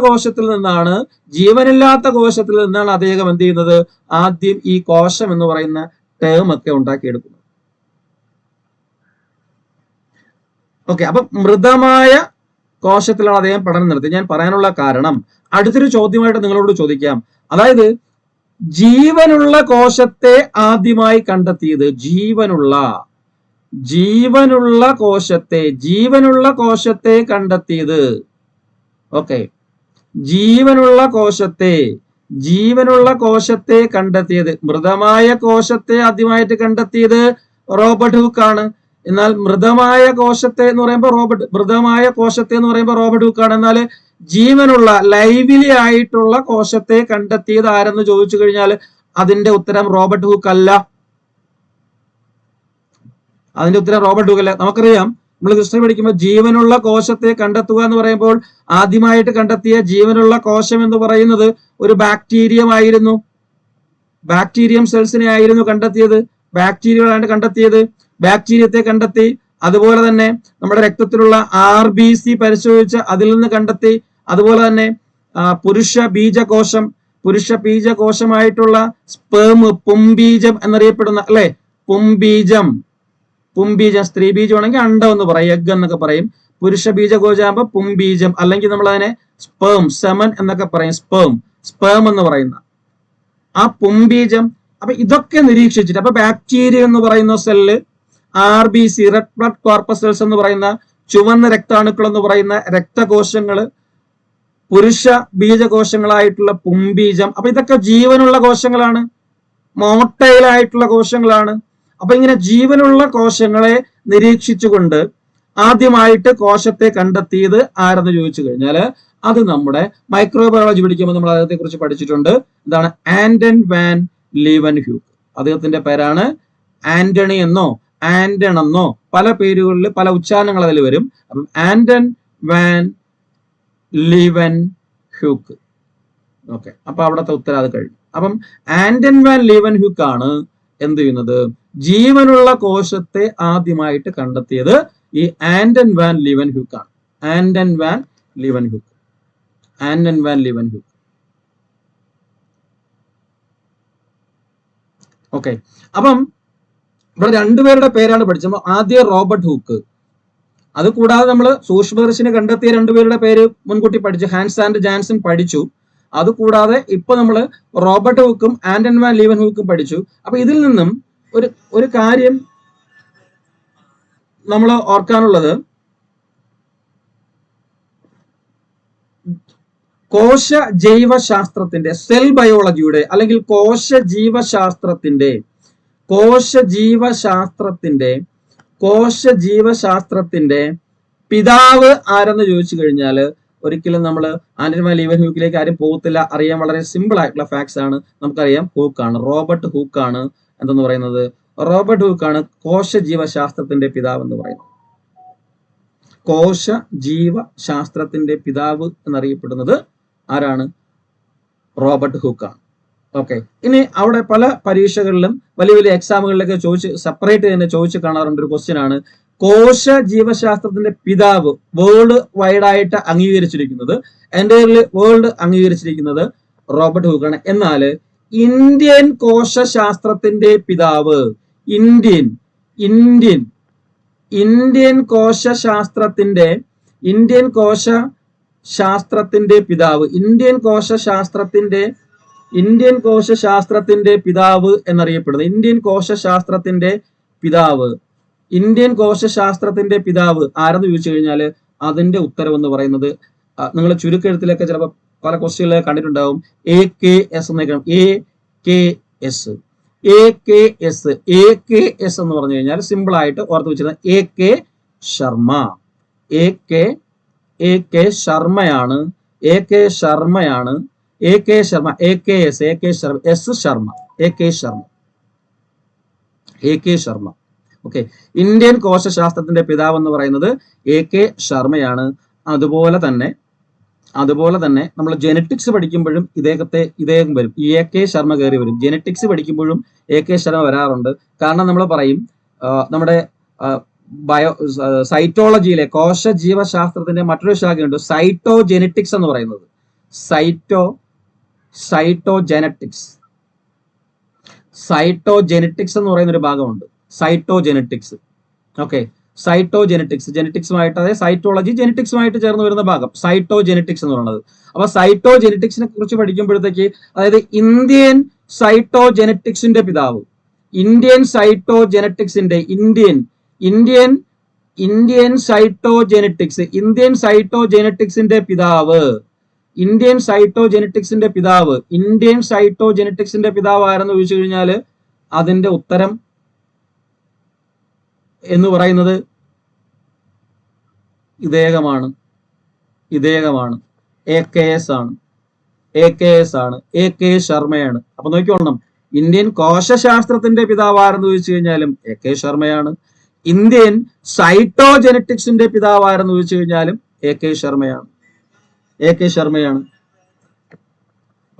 കോശത്തിൽ നിന്നാണ്, ജീവനില്ലാത്ത കോശത്തിൽ നിന്നാണ് അദ്ദേഹം എന്ത് ചെയ്യുന്നത്, ആദ്യം ഈ കോശം എന്ന് പറയുന്ന ടേം ഒക്കെ ഉണ്ടാക്കിയെടുക്കുന്നത്. ഓക്കെ, അപ്പൊ മൃതമായ കോശത്തിലാണ് അദ്ദേഹം പഠനം നടത്തിയത്. ഞാൻ പറയാനുള്ള കാരണം അടുത്തൊരു ചോദ്യമായിട്ട് നിങ്ങളോട് ചോദിക്കാം. അതായത് ജീവനുള്ള കോശത്തെ ആദ്യമായി കണ്ടെത്തിയത്, ജീവനുള്ള കോശത്തെ കണ്ടെത്തിയത്, ഓക്കെ, ജീവനുള്ള കോശത്തെ കണ്ടെത്തിയത്, മൃതമായ കോശത്തെ ആദ്യമായിട്ട് കണ്ടെത്തിയത് റോബർട്ട് ഹുക്ക് ആണ്. എന്നാൽ മൃതമായ കോശത്തെ എന്ന് പറയുമ്പോൾ റോബർട്ട് ഹുക്ക് ആണ്. എന്നാൽ ജീവനുള്ള ലൈവിലി ആയിട്ടുള്ള കോശത്തെ കണ്ടെത്തിയത് ആരെന്ന് ചോദിച്ചു കഴിഞ്ഞാൽ അതിന്റെ ഉത്തരം റോബർട്ട് ഹുക്ക് അല്ല. നമുക്കറിയാം, നമ്മൾ ഹിസ്റ്ററി പഠിക്കുമ്പോൾ ജീവനുള്ള കോശത്തെ കണ്ടെത്തുക എന്ന് പറയുമ്പോൾ ആദ്യമായിട്ട് കണ്ടെത്തിയ ജീവനുള്ള കോശം എന്ന് പറയുന്നത് ഒരു ബാക്ടീരിയം സെൽസിനെ ആയിരുന്നു കണ്ടെത്തിയത്. ബാക്ടീരിയകളാണ് കണ്ടെത്തിയത്. ബാക്ടീരിയത്തെ കണ്ടെത്തി. അതുപോലെ തന്നെ നമ്മുടെ രക്തത്തിലുള്ള RBC പരിശോധിച്ച് അതിൽ നിന്ന് കണ്ടെത്തി. അതുപോലെ തന്നെ പുരുഷ ബീജകോശമായിട്ടുള്ള സ്പേം, പുംബീജം എന്നറിയപ്പെടുന്ന, അല്ലെ, പുംബീജം, സ്ത്രീ ബീജമാണെങ്കിൽ അണ്ടം എന്ന് പറയും, എഗ് എന്നൊക്കെ പറയും. പുരുഷ ബീജകോശമാകുമ്പോൾ പുംബീജം, അല്ലെങ്കിൽ നമ്മൾ അതിനെ സെമൻ എന്നൊക്കെ പറയും. സ്പേം എന്ന് പറയുന്ന ആ പുംബീജം. അപ്പൊ ഇതൊക്കെ നിരീക്ഷിച്ചിട്ട്, അപ്പൊ ബാക്ടീരിയ എന്ന് പറയുന്ന cell, RBC red blood corpuscles എന്ന് പറയുന്ന ചുവന്ന രക്താണുക്കൾ എന്ന് പറയുന്ന രക്തകോശങ്ങള്, പുരുഷ ബീജകോശങ്ങളായിട്ടുള്ള പുംബീജം. അപ്പൊ ഇതൊക്കെ ജീവനുള്ള കോശങ്ങളാണ്, മോട്ടൈൽ ആയിട്ടുള്ള കോശങ്ങളാണ്. അപ്പൊ ഇങ്ങനെ ജീവനുള്ള കോശങ്ങളെ നിരീക്ഷിച്ചുകൊണ്ട് ആദ്യമായിട്ട് കോശത്തെ കണ്ടെത്തിയത് ആരെന്ന് ചോദിച്ചു കഴിഞ്ഞാൽ അത് നമ്മുടെ മൈക്രോബയോളജി പഠിക്കുമ്പോൾ നമ്മൾ അദ്ദേഹത്തെ കുറിച്ച് പഠിച്ചിട്ടുണ്ട്. എന്താണ്? Anton van Leeuwenhoek. അദ്ദേഹത്തിന്റെ പേരാണ് ആന്റണി എന്നോ ആന്റൺ എന്നോ പല പേരുകളിൽ പല ഉച്ചാരണങ്ങൾ അതിൽ വരും. അപ്പം ആന്റൺ വാൻ ലീവൻഹ്യൂക്ക്. ഓക്കെ, അപ്പൊ അവിടുത്തെ ഉത്തരം അത് കഴിഞ്ഞു. അപ്പം ആന്റൺ വാൻ ലീവൻഹ്യൂക്ക് ആണ് എന്ത് ചെയ്യുന്നത്? ജീവനുള്ള കോശത്തെ ആദ്യമായിട്ട് കണ്ടെത്തിയത് ഈ ആന്റൺ വാൻ ലീവൻഹ്യൂക്ക് ആണ്. Anton van ലീവൻഹ്യൂക്ക്. ഓക്കെ, അപ്പം ഇവിടെ രണ്ടുപേരുടെ പേരാണ് പഠിച്ചത്. ആദ്യം റോബർട്ട് ഹൂക്ക്, അത് കൂടാതെ നമ്മൾ സൂക്ഷ്മദർശിനി കണ്ടെത്തിയ രണ്ടുപേരുടെ പേര് മുൻകൂട്ടി പഠിച്ചു, ഹാൻസ് ആൻഡ് ജാൻസൺ പഠിച്ചു. അത് കൂടാതെ ഇപ്പൊ നമ്മൾ റോബർട്ട് ഹൂക്കും ആന്റൺ വാൻ ലീവൻഹ്യൂക്കും പഠിച്ചു. അപ്പൊ ഇതിൽ നിന്നും ഒരു കാര്യം നമ്മൾ ഓർക്കാനുള്ളത്, കോശ ജൈവശാസ്ത്രത്തിന്റെ, സെൽ ബയോളജിയുടെ അല്ലെങ്കിൽ കോശ ജീവശാസ്ത്രത്തിന്റെ പിതാവ് ആരെന്ന് ചോദിച്ചു കഴിഞ്ഞാൽ ഒരിക്കലും നമ്മൾ ആന്റൺ വാൻ ലീവൻഹ്യൂക്കിലേക്ക് ആരും പോകത്തില്ല. അറിയാൻ വളരെ സിമ്പിൾ ആയിട്ടുള്ള ഫാക്ട്സ് ആണ്. നമുക്കറിയാം, ഹൂക്കാണ്, റോബർട്ട് ഹൂക്കാണ് എന്തെന്ന് പറയുന്നത്, റോബർട്ട് ഹൂക്കാണ് കോശ ജീവശാസ്ത്രത്തിന്റെ പിതാവ് എന്ന് പറയുന്നത്. കോശ ജീവശാസ്ത്രത്തിന്റെ പിതാവ് എന്നറിയപ്പെടുന്നത് ആരാണ്? റോബർട്ട് ഹൂക്കാണ്. ഓക്കെ, ഇനി അവിടെ പല പരീക്ഷകളിലും വലിയ വലിയ എക്സാമുകളിലൊക്കെ സെപ്പറേറ്റ് തന്നെ ചോദിച്ചു കാണാറുണ്ട് ഒരു ക്വസ്റ്റ്യൻ ആണ്, കോശ ജീവശാസ്ത്രത്തിന്റെ പിതാവ് വേൾഡ് വൈഡ് ആയിട്ട് അംഗീകരിച്ചിരിക്കുന്നത്, എൻ്റയർലി വേൾഡ് അംഗീകരിച്ചിരിക്കുന്നത് റോബർട്ട് ഹൂക്കാണ്. എന്നാൽ ഇന്ത്യൻ കോശശാസ്ത്രത്തിന്റെ പിതാവ്, ഇന്ത്യൻ കോശശാസ്ത്രത്തിന്റെ പിതാവ്, ഇന്ത്യൻ കോശശാസ്ത്രത്തിന്റെ പിതാവ് എന്നറിയപ്പെടുന്നത്, ഇന്ത്യൻ കോശശാസ്ത്രത്തിന്റെ പിതാവ് ആരെന്ന് ചോദിച്ചു കഴിഞ്ഞാൽ അതിന്റെ ഉത്തരം എന്ന് പറയുന്നത്, നിങ്ങൾ ചുരുക്കെഴുത്തിലൊക്കെ ചിലപ്പോൾ പല ക്വസ്റ്റ്യനിലൊക്കെ കണ്ടിട്ടുണ്ടാവും, AKS എന്ന് AKS എന്ന് പറഞ്ഞു കഴിഞ്ഞാൽ സിമ്പിൾ ആയിട്ട് ഓർത്ത് വെച്ചിരുന്നത് AK ശർമ്മ, ശർമ്മയാണ്, ശർമ്മ. ഓക്കെ, ഇന്ത്യൻ കോശശാസ്ത്രത്തിന്റെ പിതാവ് എന്ന് പറയുന്നത് AK ശർമ്മയാണ്. അതുപോലെ തന്നെ നമ്മൾ ജെനറ്റിക്സ് പഠിക്കുമ്പോഴും ഇദ്ദേഹം വരും, AK ശർമ്മ കയറി വരും. ജെനറ്റിക്സ് പഠിക്കുമ്പോഴും AK ശർമ്മ വരാറുണ്ട്. കാരണം നമ്മൾ പറയും നമ്മുടെ സൈറ്റോളജിയിലെ കോശ ജീവശാസ്ത്രത്തിന്റെ മറ്റൊരു ശാഖയുണ്ട്, സൈറ്റോജെനറ്റിക്സ് എന്ന് പറയുന്നത്. സൈറ്റോജെനറ്റിക്സ് എന്ന് പറയുന്ന ഒരു ഭാഗമുണ്ട്, സൈറ്റോജെനറ്റിക്സ്. ഓക്കെ, ജെനറ്റിക്സുമായിട്ട്, അതായത് സൈറ്റോളജി ജെനറ്റിക്സുമായിട്ട് ചേർന്ന് വരുന്ന ഭാഗം സൈറ്റോജെനറ്റിക്സ് എന്ന് പറയുന്നത്. അപ്പൊ സൈറ്റോജെനറ്റിക്സിനെ കുറിച്ച് പഠിക്കുമ്പോഴത്തേക്ക്, അതായത് ഇന്ത്യൻ സൈറ്റോജെനറ്റിക്സിന്റെ പിതാവ്, ഇന്ത്യൻ സൈറ്റോജെനറ്റിക്സിന്റെ പിതാവ് ആരെന്ന് ചോദിച്ചു കഴിഞ്ഞാൽ അതിന്റെ ഉത്തരം എന്ന് പറയുന്നത് ഇദ്ദേഹമാണ്, AKS ആണ്, AK ശർമ്മയാണ്. അപ്പൊ നോക്കിക്കോളണം, ഇന്ത്യൻ കോശശാസ്ത്രത്തിന്റെ പിതാവ് ആരെന്ന് ചോദിച്ചു കഴിഞ്ഞാലും AK ശർമ്മയാണ്, ഇന്ത്യൻ സൈറ്റോജെനറ്റിക്സിന്റെ പിതാവ് ആരെന്ന് ചോദിച്ചു കഴിഞ്ഞാലും AK ശർമ്മയാണ്.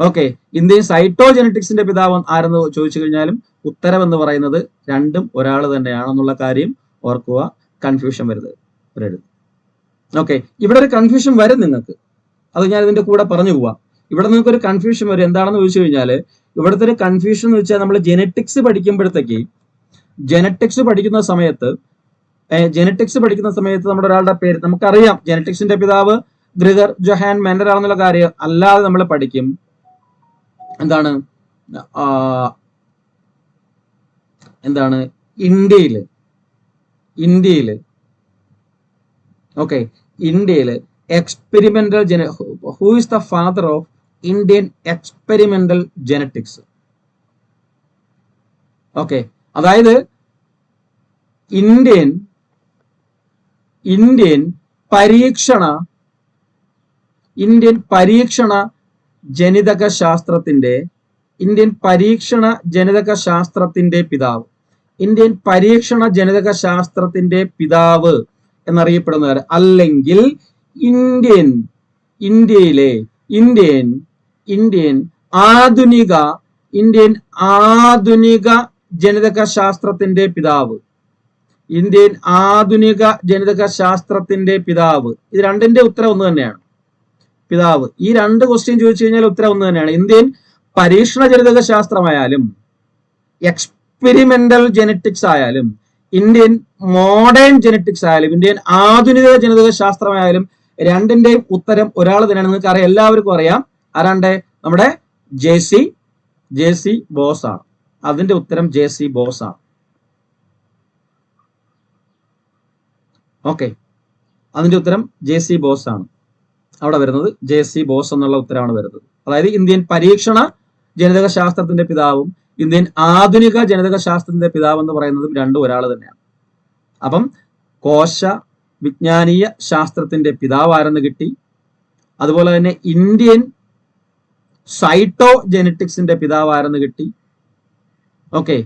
ഓക്കെ, ഇന്ത്യൻ സൈറ്റോജെനറ്റിക്സിന്റെ പിതാവ് ആരെന്ന് ചോദിച്ചു കഴിഞ്ഞാലും ഉത്തരം എന്ന് പറയുന്നത് രണ്ടും ഒരാൾ തന്നെയാണെന്നുള്ള കാര്യം ഓർക്കുക, കൺഫ്യൂഷൻ വരരുത്. ഓക്കെ, ഇവിടെ ഒരു കൺഫ്യൂഷൻ വരും നിങ്ങൾക്ക്, അത് ഞാൻ ഇതിന്റെ കൂടെ പറഞ്ഞു പോവാം. ഇവിടെ നിങ്ങൾക്ക് ഒരു കൺഫ്യൂഷൻ വരും, എന്താണെന്ന് ചോദിച്ചു കഴിഞ്ഞാൽ ഇവിടുത്തെ ഒരു കൺഫ്യൂഷൻ എന്ന് വെച്ചാൽ, നമ്മൾ ജെനറ്റിക്സ് പഠിക്കുന്ന സമയത്ത് നമ്മുടെ ഒരാളുടെ പേര് നമുക്കറിയാം, ജെനറ്റിക്സിന്റെ പിതാവ് ഗ്രിഗർ ജൊഹാൻ മെൻഡൽ ആണെന്നുള്ള കാര്യം. അല്ലാതെ നമ്മൾ പഠിക്കും എന്താണ് ഇന്ത്യയില് experimental who is the father of Indian experimental genetics? Okay, അതായത് ഇന്ത്യൻ പരീക്ഷണ ജനിതക ശാസ്ത്രത്തിന്റെ പിതാവ് എന്നറിയപ്പെടുന്നവർ, അല്ലെങ്കിൽ ഇന്ത്യയിലെ ആധുനിക ജനിതക ശാസ്ത്രത്തിന്റെ പിതാവ്, ഇത് രണ്ടിന്റെ ഉത്തരം ഒന്ന് തന്നെയാണ്. പിതാവ്, ഈ രണ്ട് ക്വസ്റ്റ്യൻ ചോദിച്ചു കഴിഞ്ഞാൽ ഉത്തരം ഒന്ന് തന്നെയാണ്. ഇന്ത്യൻ പരീക്ഷണ ജനിതക ശാസ്ത്രമായാലും എക്സ്പെരിമെന്റൽ ജെനറ്റിക്സ് ആയാലും ഇന്ത്യൻ മോഡേൺ ജെനറ്റിക്സ് ആയാലും ഇന്ത്യൻ ആധുനിക ജനിതക ശാസ്ത്രമായാലും രണ്ടിന്റെയും ഉത്തരം ഒരാൾ തന്നെയാണ്. നിങ്ങൾക്ക് അറിയാം, എല്ലാവർക്കും അറിയാം ആരാണ്ട്, നമ്മുടെ ജെ.സി. ബോസ് ആണ്. അതിന്റെ ഉത്തരം ജെ.സി. ബോസ് ആണ്. ഓക്കെ, അതിന്റെ ഉത്തരം ജെ.സി. ബോസ് ആണ്. അവിടെ വരുന്നത് ജെ.സി. ബോസ് എന്നുള്ള ഉത്തരമാണ് വരുന്നത്. അതായത് ഇന്ത്യൻ പരീക്ഷണ ജനിതക ശാസ്ത്രത്തിന്റെ പിതാവും ഇന്ത്യൻ ആധുനിക ജനിതക ശാസ്ത്രത്തിന്റെ പിതാവ് എന്ന് പറയുന്നതും രണ്ടും ഒരാൾ തന്നെയാണ്. അപ്പം കോശ വിജ്ഞാനീയ ശാസ്ത്രത്തിന്റെ പിതാവ് ആരെന്ന് കിട്ടി, അതുപോലെ തന്നെ ഇന്ത്യൻ സൈറ്റോ ജെനറ്റിക്സിന്റെ പിതാവ് ആരെന്ന് കിട്ടി. ഓക്കെ,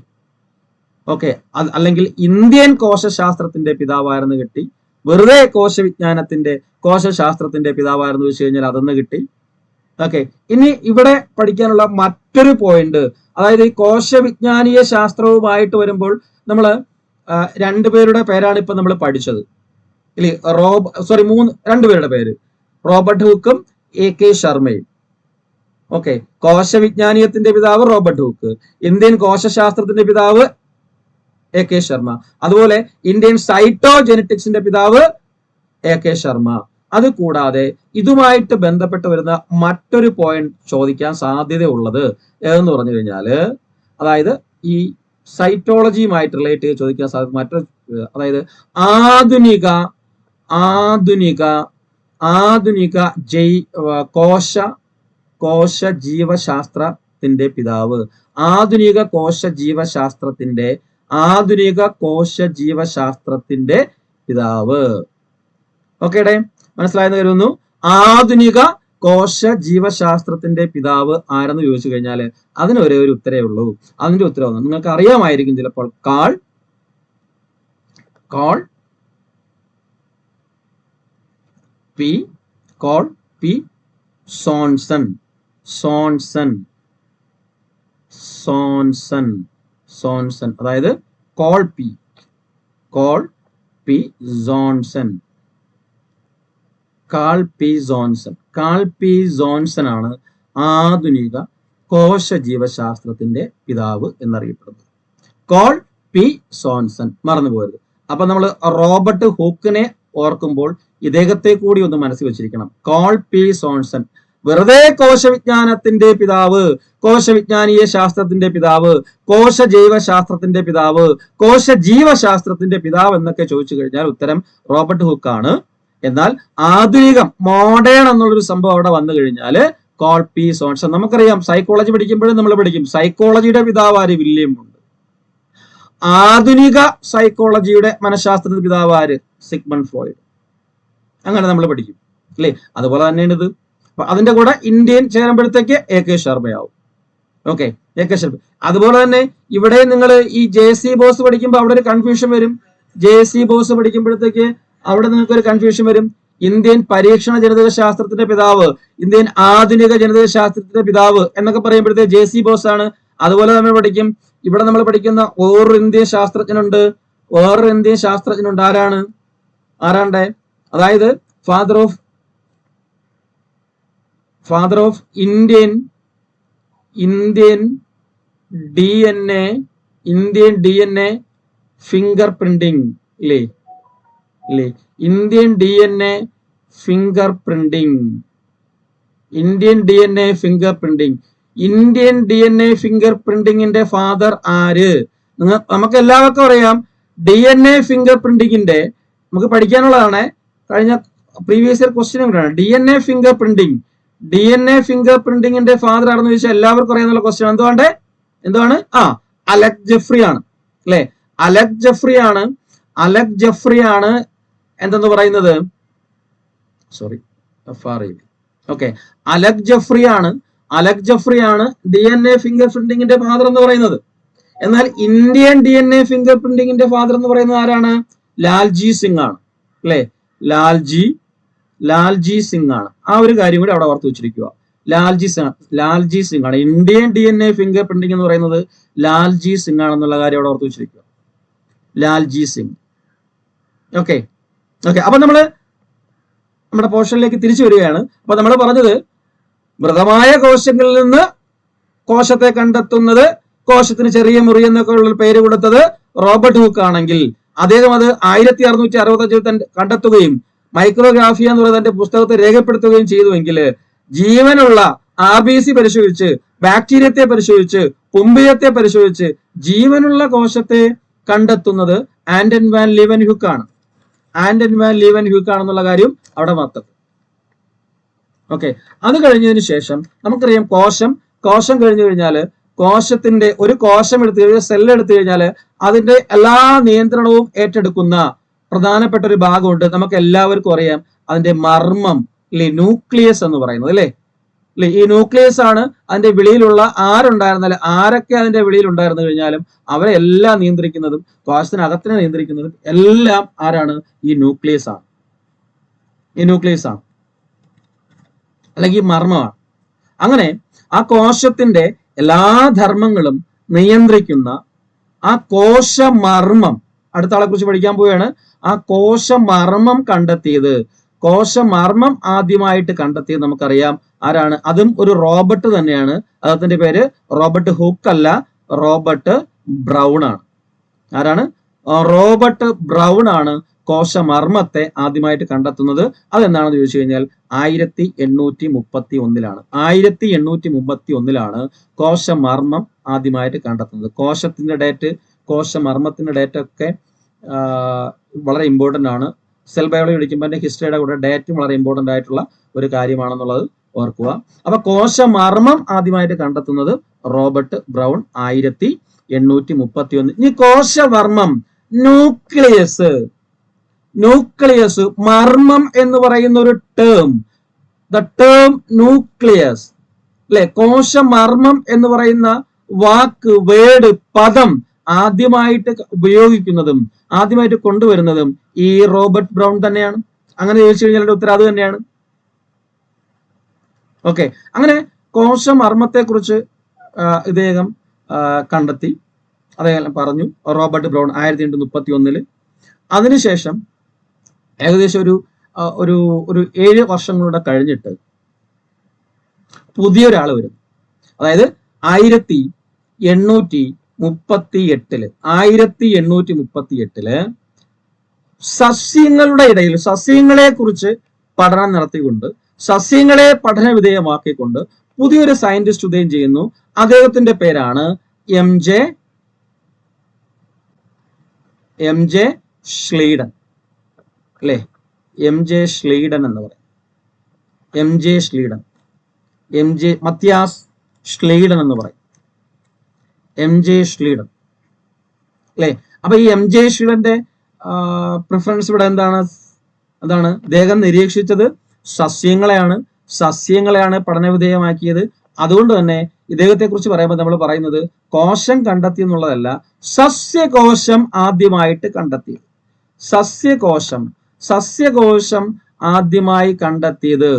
അല്ലെങ്കിൽ ഇന്ത്യൻ കോശശാസ്ത്രത്തിന്റെ പിതാവ് ആരെന്ന് കിട്ടി. വെറുതെ കോശവിജ്ഞാനത്തിന്റെ കോശശാസ്ത്രത്തിന്റെ പിതാവായിരുന്നു വെച്ച് കഴിഞ്ഞാൽ അതൊന്ന് കിട്ടി. ഓക്കെ, ഇനി ഇവിടെ പഠിക്കാനുള്ള മറ്റൊരു പോയിന്റ്, അതായത് ഈ കോശവിജ്ഞാനീയ ശാസ്ത്രവുമായിട്ട് വരുമ്പോൾ നമ്മൾ രണ്ടുപേരുടെ പേരാണ് ഇപ്പൊ നമ്മൾ പഠിച്ചത് ഇല്ലേ, രണ്ടുപേരുടെ പേര് റോബർട്ട് ഹൂക്കും AK ശർമ്മയും. ഓക്കെ, കോശവിജ്ഞാനീയത്തിന്റെ പിതാവ് റോബർട്ട് ഹൂക്ക്, ഇന്ത്യൻ കോശശാസ്ത്രത്തിന്റെ പിതാവ് AK ശർമ്മ, അതുപോലെ ഇന്ത്യൻ സൈറ്റോജെനറ്റിക്സിന്റെ പിതാവ് AK ശർമ്മ. അത് കൂടാതെ ഇതുമായിട്ട് ബന്ധപ്പെട്ട് വരുന്ന മറ്റൊരു പോയിന്റ് ചോദിക്കാൻ സാധ്യതയുള്ളത് ഏതെന്ന് പറഞ്ഞു കഴിഞ്ഞാല്, അതായത് ഈ സൈറ്റോളജിയുമായിട്ട് റിലേറ്റ് ചെയ്ത് ചോദിക്കാൻ സാധ്യത മറ്റൊരു, അതായത് ആധുനിക കോശ ജീവശാസ്ത്രത്തിന്റെ പിതാവ്, ആധുനിക കോശ ജീവശാസ്ത്രത്തിന്റെ പിതാവ്. ഓക്കേടെ, മനസ്സിലായെന്ന് കരുതുന്നു. ആധുനിക കോശ ജീവശാസ്ത്രത്തിന്റെ പിതാവ് ആരെന്ന് ചോദിച്ചു കഴിഞ്ഞാൽ അതിന് ഒരേ ഒരു ഉത്തരേ ഉള്ളൂ. അതിന്റെ ഉത്തരം നിങ്ങൾക്ക് അറിയാമായിരിക്കും ചിലപ്പോൾ, കാൾ പി സോൺസൺ. അതായത് കാൾ പി ജോൺസൺ ആണ് ആധുനിക കോശ ജീവശാസ്ത്രത്തിന്റെ പിതാവ് എന്നറിയപ്പെടുന്നത്. കാൾ പി സോൺസൺ, മറന്നുപോകരുത്. അപ്പൊ നമ്മൾ റോബർട്ട് ഹൂക്കിനെ ഓർക്കുമ്പോൾ ഇദ്ദേഹത്തെ കൂടി ഒന്ന് മനസ്സിൽ വെച്ചിരിക്കണം. കാൾ പി സോൺസൺ വെറുതെ കോശവിജ്ഞാനത്തിന്റെ പിതാവ്, കോശവിജ്ഞാനീയ ശാസ്ത്രത്തിന്റെ പിതാവ്, കോശ ജൈവശാസ്ത്രത്തിന്റെ പിതാവ്, കോശ ജീവശാസ്ത്രത്തിന്റെ പിതാവ് എന്നൊക്കെ ചോദിച്ചു കഴിഞ്ഞാൽ ഉത്തരം റോബർട്ട് ഹൂക്കാണ്. എന്നാൽ ആധുനികം, മോഡേൺ എന്നുള്ളൊരു സംഭവം അവിടെ വന്നു കഴിഞ്ഞാല് കാൾ പി സോൺസൺ. നമുക്കറിയാം, സൈക്കോളജി പഠിക്കുമ്പോഴും നമ്മൾ പഠിക്കും സൈക്കോളജിയുടെ പിതാവാര് വില്യം ഉണ്ട്, ആധുനിക സൈക്കോളജിയുടെ മനഃശാസ്ത്രത്തിന്റെ പിതാവാര് സിഗ്മണ്ട് ഫ്രോയിഡ്. അങ്ങനെ നമ്മൾ പഠിക്കും അല്ലേ. അതുപോലെ തന്നെയാണ് ഇത്. അതിന്റെ കൂടെ ഇന്ത്യൻ ചേരുമ്പോഴത്തേക്ക് AK ശർമ്മയാവും. Okay, AK Sharma. അതുപോലെ തന്നെ ഇവിടെ നിങ്ങൾ ഈ JC ബോസ് പഠിക്കുമ്പോൾ അവിടെ ഒരു കൺഫ്യൂഷൻ വരും. JC ബോസ് പഠിക്കുമ്പോഴത്തേക്ക് അവിടെ നിങ്ങൾക്ക് ഒരു കൺഫ്യൂഷൻ വരും. ഇന്ത്യൻ പരീക്ഷണ ജനിതക ശാസ്ത്രത്തിന്റെ പിതാവ്, ഇന്ത്യൻ ആധുനിക ജനിതക ശാസ്ത്രത്തിന്റെ പിതാവ് എന്നൊക്കെ പറയുമ്പോഴത്തേക്ക് JC ബോസ് ആണ്. അതുപോലെ നമ്മൾ പഠിക്കും, ഇവിടെ നമ്മൾ പഠിക്കുന്ന വേറൊരു ഇന്ത്യൻ ശാസ്ത്രജ്ഞനുണ്ട്. ആരാണ്ട്, അതായത് father of Indian DNA finger printing ഇല്ലേ, Indian DNA finger printing. Indian DNA finger പ്രിന്റിങ്ങിന്റെ ഫാദർ ആര്? നമുക്ക് എല്ലാവർക്കും അറിയാം. DNA ഫിംഗർ പ്രിന്റിങ്ങിന്റെ നമുക്ക് പഠിക്കാനുള്ളതാണ്. കഴിഞ്ഞ പ്രീവിയസ് ഇയർ ക്വസ്റ്റ്യൻ കൂടെയാണ്. DNA ഫിംഗർ പ്രിന്റിങ്ങിന്റെ ഫാദർ ആണെന്ന് ചോദിച്ചാൽ എല്ലാവർക്കും അറിയാനുള്ള ക്വസ്റ്റ്യൻ എന്താണ്? അലക് ജെഫ്രി ആണ് അല്ലെ. അലക് ജെഫ്രി ആണ് എന്തെന്ന് പറയുന്നത്, ഓക്കെ, അലക് ജെഫ്രി ആണ് DNA ഫിംഗർ പ്രിന്റിങ്ങിന്റെ ഫാദർ എന്ന് പറയുന്നത്. എന്നാൽ ഇന്ത്യൻ DNA ഫിംഗർ പ്രിന്റിങ്ങിന്റെ ഫാദർ എന്ന് പറയുന്നത് ആരാണ്? ലാൽജി സിംഗ് ആണ് അല്ലെ. ലാൽജി സിംഗ് ആണ്. ആ ഒരു കാര്യം കൂടി അവിടെ ഓർത്ത് വെച്ചിരിക്കുക. ലാൽജി സിംഗ് ആണ്. ഇന്ത്യൻ DNA ഫിംഗർ പ്രിന്റിംഗ് എന്ന് പറയുന്നത് ലാൽജി സിംഗ് ആണെന്നുള്ള കാര്യം അവിടെ ഓർത്ത് വെച്ചിരിക്കുക. ലാൽജി സിംഗ്. ഓക്കെ, അപ്പൊ നമ്മുടെ പോർഷനിലേക്ക് തിരിച്ചു വരികയാണ്. അപ്പൊ നമ്മൾ പറഞ്ഞത് മൃതമായ കോശങ്ങളിൽ നിന്ന് കോശത്തെ കണ്ടെത്തുന്നത്, കോശത്തിന് ചെറിയ മുറി എന്നൊക്കെ ഉള്ള പേര് കൊടുത്തത് റോബർട്ട് ഹൂക്ക് ആണെങ്കിൽ അദ്ദേഹം അത് 1665 കണ്ടെത്തുകയും മൈക്രോഗ്രാഫിയ എന്ന് പറയുന്ന തന്റെ പുസ്തകത്തെ രേഖപ്പെടുത്തുകയും ചെയ്തുവെങ്കിൽ ജീവനുള്ള RBC പരിശോധിച്ച്, ബാക്ടീരിയത്തെ പരിശോധിച്ച്, പുംബിയത്തെ പരിശോധിച്ച് ജീവനുള്ള കോശത്തെ കണ്ടെത്തുന്നത് ആന്റൺ വാൻ ലീവൻഹുക്ക് ആണ്. ആണെന്നുള്ള കാര്യം അവിടെ മാത്രം. ഓക്കെ, അത് കഴിഞ്ഞതിന് ശേഷം നമുക്കറിയാം കോശം കഴിഞ്ഞു കഴിഞ്ഞാല് കോശത്തിന്റെ ഒരു കോശം എടുത്തു കഴിഞ്ഞാൽ, സെൽ എടുത്തു കഴിഞ്ഞാൽ അതിന്റെ എല്ലാ നിയന്ത്രണവും ഏറ്റെടുക്കുന്ന പ്രധാനപ്പെട്ട ഒരു ഭാഗമുണ്ട്. നമുക്ക് എല്ലാവർക്കും അറിയാം അതിന്റെ മർമ്മം, ന്യൂക്ലിയസ് എന്ന് പറയുന്നത് അല്ലെ. അല്ലെ? ഈ ന്യൂക്ലിയസ് ആണ് അതിന്റെ വെളിയിലുള്ള ആരുണ്ടായിരുന്നാലും, ആരൊക്കെ അതിന്റെ വെളിയിൽ ഉണ്ടായിരുന്നു കഴിഞ്ഞാലും അവരെ എല്ലാം നിയന്ത്രിക്കുന്നതും കോശത്തിനകത്തിനെ നിയന്ത്രിക്കുന്നതും എല്ലാം ആരാണ്? ഈ ന്യൂക്ലിയസ് ആണ്. ഈ ന്യൂക്ലിയസ് ആണ്, അല്ലെങ്കിൽ മർമ്മമാണ്. അങ്ങനെ ആ കോശത്തിന്റെ എല്ലാ ധർമ്മങ്ങളും നിയന്ത്രിക്കുന്ന ആ കോശമർമ്മം, അടുത്ത ആളെ കുറിച്ച് പഠിക്കാൻ പോവുകയാണ്. ആ കോശമർമ്മം കണ്ടെത്തിയത്, കോശമർമ്മം ആദ്യമായിട്ട് കണ്ടെത്തിയത് നമുക്കറിയാം ആരാണ്? അതും ഒരു റോബർട്ട് തന്നെയാണ്. അദ്ദേഹത്തിന്റെ പേര് റോബർട്ട് ഹുക്ക് അല്ല, റോബർട്ട് ബ്രൗൺ ആണ്. ആരാണ്? റോബർട്ട് ബ്രൗൺ ആണ് കോശമർമ്മത്തെ ആദ്യമായിട്ട് കണ്ടെത്തുന്നത്. അതെന്താണെന്ന് ചോദിച്ചു കഴിഞ്ഞാൽ 1831 1831 കോശമർമ്മം ആദ്യമായിട്ട് കണ്ടെത്തുന്നത്. കോശത്തിന്റെ ഡേറ്റ്, കോശമർമ്മത്തിന്റെ ഡേറ്റ് ഒക്കെ വളരെ ഇമ്പോർട്ടന്റ് ആണ്. സെൽ ബയോളജി പഠിക്കുമ്പോൾ അതിന്റെ ഹിസ്റ്ററിയുടെ കൂടെ ഡേറ്റും വളരെ ഇമ്പോർട്ടന്റ് ആയിട്ടുള്ള ഒരു കാര്യമാണെന്നുള്ളത് ഓർക്കുക. അപ്പൊ കോശമർമ്മം ആദ്യമായിട്ട് കണ്ടെത്തുന്നത് റോബർട്ട് ബ്രൗൺ 1831. ഇനി കോശമർമ്മം, ന്യൂക്ലിയസ്, ന്യൂക്ലിയസ്, മർമ്മം എന്ന് പറയുന്ന ഒരു ടേം, ദ ടേം ന്യൂക്ലിയസ്, അല്ലെ? കോശമർമ്മം എന്ന് പറയുന്ന വാക്ക്, വേർഡ്, പദം ആദ്യമായിട്ട് ഉപയോഗിക്കുന്നതും ആദ്യമായിട്ട് കൊണ്ടുവരുന്നതും ഈ റോബർട്ട് ബ്രൗൺ തന്നെയാണ്. അങ്ങനെ ചോദിച്ചു കഴിഞ്ഞാൽ ഉത്തരം അത് തന്നെയാണ്. ഓക്കെ, അങ്ങനെ കോശമർമ്മത്തെ കുറിച്ച് ഇദ്ദേഹം കണ്ടെത്തി, അദ്ദേഹം പറഞ്ഞു, റോബർട്ട് ബ്രൗൺ 1831. അതിനുശേഷം ഏകദേശം ഒരു 7 വർഷങ്ങളുടെ കഴിഞ്ഞിട്ട് പുതിയൊരാൾ വരും. അതായത് 1838 സസ്യങ്ങളുടെ ഇടയിൽ, സസ്യങ്ങളെ കുറിച്ച് പഠനം നടത്തിക്കൊണ്ട്, സസ്യങ്ങളെ പഠന വിധേയമാക്കിക്കൊണ്ട് പുതിയൊരു സയന്റിസ്റ്റ് ഉദയം ചെയ്യുന്നു. അദ്ദേഹത്തിന്റെ പേരാണ് എം ജെ ഷ്ലീഡൻ, അല്ലെ? എം ജെ ഷ്ലീഡൻ എന്ന് പറയും. എം ജെ മത്യാസ് ഷ്ലീഡൻ എന്ന് പറയും. എം ജെ ഷ്ലീഡൻ, അല്ലെ? അപ്പൊ ഈ എം ജെ ഷ്ലീഡന്റെ പ്രിഫറൻസ് ഇവിടെ എന്താണ്? അദ്ദേഹം നിരീക്ഷിച്ചത് സസ്യങ്ങളെയാണ് പഠനവിധേയമാക്കിയത്. അതുകൊണ്ട് തന്നെ ഇദ്ദേഹത്തെ കുറിച്ച് പറയുമ്പോൾ നമ്മൾ പറയുന്നത് കോശം കണ്ടെത്തി എന്നുള്ളതല്ല, സസ്യകോശം ആദ്യമായിട്ട് കണ്ടെത്തിയത്. സസ്യകോശം ആദ്യമായി കണ്ടെത്തിയത്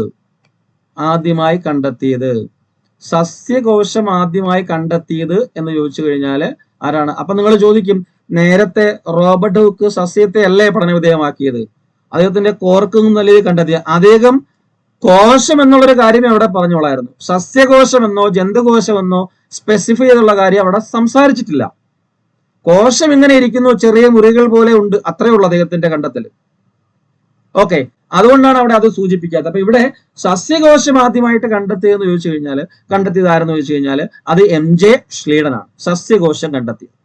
സസ്യകോശം ആദ്യമായി കണ്ടെത്തിയത് എന്ന് ചോദിച്ചു കഴിഞ്ഞാൽ ആരാണ്? അപ്പൊ നിങ്ങൾ ചോദിക്കും, നേരത്തെ റോബർട്ട് ഹുക്ക് സസ്യത്തെ അല്ലേ പഠനവിധേയമാക്കിയത്? അദ്ദേഹത്തിന്റെ കോർക്ക് നല്ല കണ്ടെത്തിയ അദ്ദേഹം കോശം എന്നുള്ളൊരു കാര്യം അവിടെ പറഞ്ഞോളായിരുന്നു. സസ്യകോശമെന്നോ ജന്തുകോശമെന്നോ സ്പെസിഫൈ ചെയ്തുള്ള കാര്യം അവിടെ സംസാരിച്ചിട്ടില്ല. കോശം ഇങ്ങനെ ഇരിക്കുന്നു, ചെറിയ മുറികൾ പോലെ ഉണ്ട്, അത്രേ ഉള്ളൂ അദ്ദേഹത്തിന്റെ കണ്ടെത്തൽ. ഓക്കെ, അതുകൊണ്ടാണ് അവിടെ അത് സൂചിപ്പിക്കാത്തത്. അപ്പൊ ഇവിടെ സസ്യകോശം ആദ്യമായിട്ട് കണ്ടെത്തിയെന്ന് ചോദിച്ചു കഴിഞ്ഞാൽ, കണ്ടെത്തിയത് ആരെന്ന് ചോദിച്ചു കഴിഞ്ഞാൽ അത് എം ജെ ഷ്ലീഡൻ ആണ്. സസ്യകോശം കണ്ടെത്തിയത്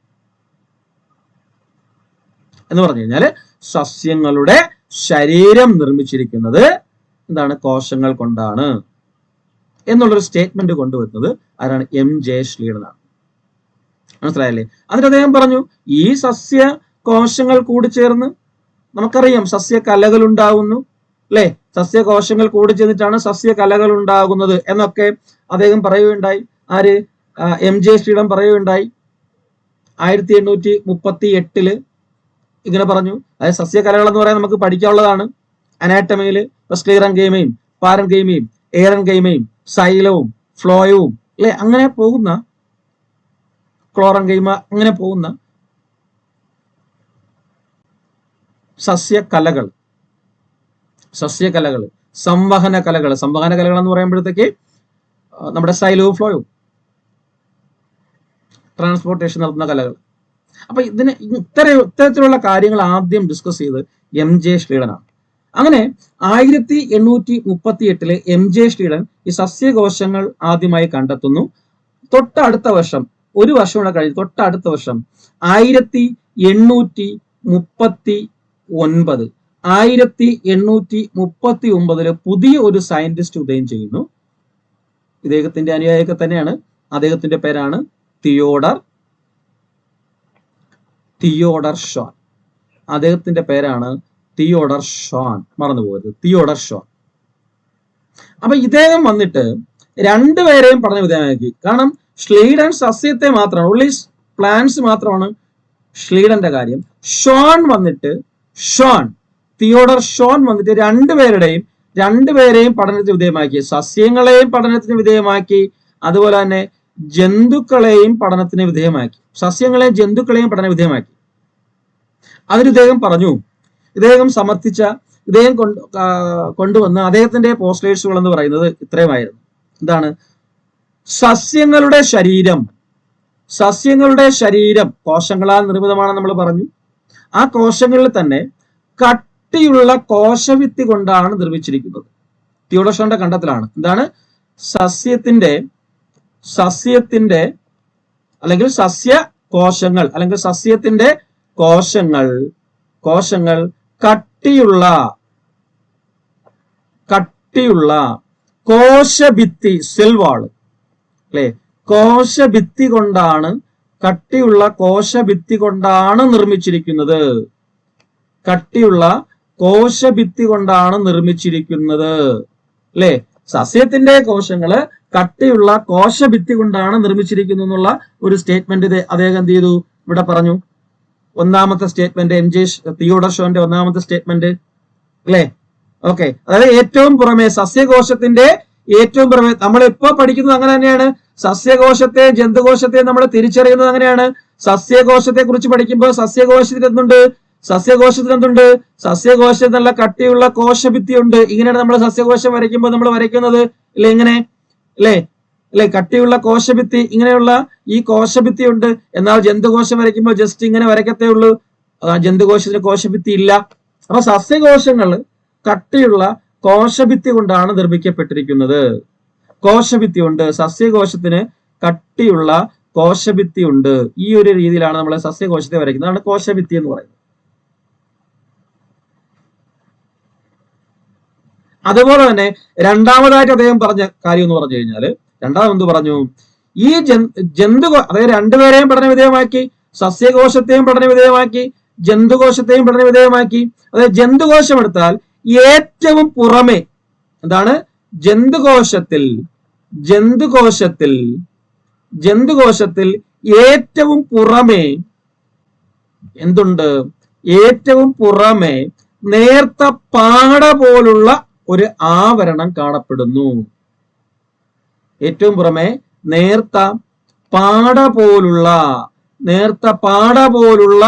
എന്ന് പറഞ്ഞു കഴിഞ്ഞാൽ സസ്യങ്ങളുടെ ശരീരം നിർമ്മിച്ചിരിക്കുന്നത് എന്താണ്? കോശങ്ങൾ കൊണ്ടാണ് എന്നുള്ളൊരു സ്റ്റേറ്റ്മെന്റ് കൊണ്ടുവരുന്നത് ആരാണ്? എം ജെ ഷ്ലീഡൻ ആണ്. മനസ്സിലായല്ലേ? എന്നിട്ട് അദ്ദേഹം പറഞ്ഞു, ഈ സസ്യ കോശങ്ങൾ കൂടി ചേർന്ന് നമുക്കറിയാം സസ്യകലകൾ ഉണ്ടാകുന്നു, അല്ലെ? സസ്യകോശങ്ങൾ കൂടി ചേർന്നിട്ടാണ് സസ്യകലകൾ ഉണ്ടാകുന്നത് എന്നൊക്കെ അദ്ദേഹം പറയുകയുണ്ടായി. ആര്? എം ജെ ഷ്ലീഡൻ പറയുകയുണ്ടായി. 1838 ഇങ്ങനെ പറഞ്ഞു. അതായത് സസ്യകലകൾ എന്ന് പറയാൻ നമുക്ക് പഠിക്കാനുള്ളതാണ്. അനാറ്റമിയിൽ സ്ക്ലീറൻകൈമയും പാരൻകൈമയും എയറൻകൈമയും സൈലവും ഫ്ലോയവും, അല്ലെ? അങ്ങനെ പോകുന്ന ക്ലോറൻകൈമ, അങ്ങനെ പോകുന്ന സസ്യകലകൾ, സംവഹന കലകൾ എന്ന് പറയുമ്പോഴത്തേക്ക് നമ്മുടെ സൈലവും ഫ്ലോയും, ട്രാൻസ്പോർട്ടേഷൻ നടത്തുന്ന കലകൾ. അപ്പൊ ഇത്തരത്തിലുള്ള കാര്യങ്ങൾ ആദ്യം ഡിസ്കസ് ചെയ്ത് എം ജെ ഷ്ലീഡനാണ്. അങ്ങനെ 1838 എം ജെ ഷ്ലീഡൻ ഈ സസ്യകോശങ്ങൾ ആദ്യമായി കണ്ടെത്തുന്നു. തൊട്ടടുത്ത വർഷം, ഒരു വർഷം കൂടെ കഴിഞ്ഞ് തൊട്ടടുത്ത വർഷം 1839 പുതിയ ഒരു സയന്റിസ്റ്റ് ഉദയം ചെയ്യുന്നു. ഇദ്ദേഹത്തിന്റെ അനുയായിയൊക്കെ തന്നെയാണ്. അദ്ദേഹത്തിന്റെ പേരാണ് തിയോഡർ ഷോൺ. അദ്ദേഹത്തിന്റെ പേരാണ് തിയോഡർ ഷോൺ, മറന്നുപോകരുത്, തിയോഡർ ഷോൺ. അപ്പൊ ഇദ്ദേഹം വന്നിട്ട് രണ്ടുപേരെയും പഠന വിധേയമാക്കി. കാരണം ഷ്ലീഡൻ സസ്യത്തെ മാത്രമാണ്, ഉള്ളി പ്ലാന്റ്സ് മാത്രമാണ് ഷ്ലീഡന്റെ കാര്യം. തിയോഡർ ഷോൺ വന്നിട്ട് രണ്ടുപേരെയും പഠനത്തിന് വിധേയമാക്കി. സസ്യങ്ങളെയും പഠനത്തിന് വിധേയമാക്കി, അതുപോലെ തന്നെ ജന്തുക്കളെയും പഠനത്തിന് വിധേയമാക്കി. സസ്യങ്ങളെയും ജന്തുക്കളെയും പഠന വിധേയമാക്കി. അതിന് ഇദ്ദേഹം സമർത്ഥിച്ച, കൊണ്ടുവന്ന അദ്ദേഹത്തിന്റെ പോസ്റ്റ്ലേറ്റ്സുകൾ എന്ന് പറയുന്നത് ഇത്രയുമായിരുന്നു. എന്താണ്? സസ്യങ്ങളുടെ ശരീരം കോശങ്ങളാൽ നിർമ്മിതമാണെന്ന് നമ്മൾ പറഞ്ഞു. ആ കോശങ്ങളിൽ തന്നെ കട്ടിയുള്ള കോശഭിത്തി കൊണ്ടാണ് നിർമ്മിച്ചിരിക്കുന്നത്. തിയോഡർ ഷോന്റെ കണ്ടെത്തലാണ്. എന്താണ്? സസ്യത്തിന്റെ അല്ലെങ്കിൽ സസ്യകോശങ്ങൾ അല്ലെങ്കിൽ സസ്യത്തിന്റെ കോശങ്ങൾ കട്ടിയുള്ള കോശഭിത്തി, സെൽ വാള് അല്ലെ, കട്ടിയുള്ള കോശഭിത്തി കൊണ്ടാണ് നിർമ്മിച്ചിരിക്കുന്നത്. അല്ലെ, സസ്യത്തിന്റെ കോശങ്ങള് കട്ടിയുള്ള കോശഭിത്തി കൊണ്ടാണ് നിർമ്മിച്ചിരിക്കുന്നു എന്നുള്ള ഒരു സ്റ്റേറ്റ്മെന്റ് അദ്ദേഹം എന്ത് ചെയ്തു? ഇവിടെ പറഞ്ഞു. ഒന്നാമത്തെ സ്റ്റേറ്റ്മെന്റ്, തിയോഡർ ഷോന്റെ ഒന്നാമത്തെ സ്റ്റേറ്റ്മെന്റ് അല്ലെ. ഓക്കെ, അതായത് ഏറ്റവും പുറമെ, സസ്യകോശത്തിന്റെ ഏറ്റവും പുറമെ. നമ്മൾ ഇപ്പൊ പഠിക്കുന്നത് അങ്ങനെ തന്നെയാണ്. സസ്യകോശത്തെ ജന്തുകോശത്തെ നമ്മൾ തിരിച്ചറിയുന്നത് അങ്ങനെയാണ്. സസ്യകോശത്തെ കുറിച്ച് പഠിക്കുമ്പോൾ സസ്യകോശത്തിന് എന്തുണ്ട്? സസ്യകോശം നല്ല കട്ടിയുള്ള കോശഭിത്തി ഉണ്ട്. ഇങ്ങനെയാണ് നമ്മൾ സസ്യകോശം വരയ്ക്കുമ്പോൾ നമ്മൾ വരയ്ക്കുന്നത് അല്ലെ, ഇങ്ങനെ അല്ലെ, കട്ടിയുള്ള കോശഭിത്തി, ഇങ്ങനെയുള്ള ഈ കോശഭിത്തി ഉണ്ട്. എന്നാൽ ജന്തുകോശം വരയ്ക്കുമ്പോൾ ജസ്റ്റ് ഇങ്ങനെ വരയ്ക്കത്തേ ഉള്ളൂ. ജന്തുകോശത്തിന് കോശഭിത്തി ഇല്ല. അപ്പൊ സസ്യകോശങ്ങൾ കട്ടിയുള്ള കോശഭിത്തി കൊണ്ടാണ് നിർമ്മിക്കപ്പെട്ടിരിക്കുന്നത്. കോശഭിത്തി ഉണ്ട്, സസ്യകോശത്തിന് കട്ടിയുള്ള കോശഭിത്തി ഉണ്ട്. ഈ ഒരു രീതിയിലാണ് നമ്മൾ സസ്യകോശത്തെ വരയ്ക്കുന്നത്. അതാണ് കോശഭിത്തി എന്ന് പറയുന്നത്. അതുപോലെ തന്നെ രണ്ടാമതായിട്ട് അദ്ദേഹം പറഞ്ഞ കാര്യം എന്ന് പറഞ്ഞു കഴിഞ്ഞാൽ, രണ്ടാമത് പറഞ്ഞു, ഈ അതായത് രണ്ടുപേരെയും പഠന വിധേയമാക്കി, സസ്യകോശത്തെയും പഠന വിധേയമാക്കി, ജന്തുകോശത്തെയും പഠന വിധേയമാക്കി. അതായത് ജന്തുകോശം എടുത്താൽ ഏറ്റവും പുറമെ എന്താണ്? ജന്തുകോശത്തിൽ ഏറ്റവും പുറമെ എന്തുണ്ട്? ഏറ്റവും പുറമെ നേർത്ത പാട പോലുള്ള ഒരു ആവരണം കാണപ്പെടുന്നു. ഏറ്റവും പുറമെ നേർത്ത പാട പോലുള്ള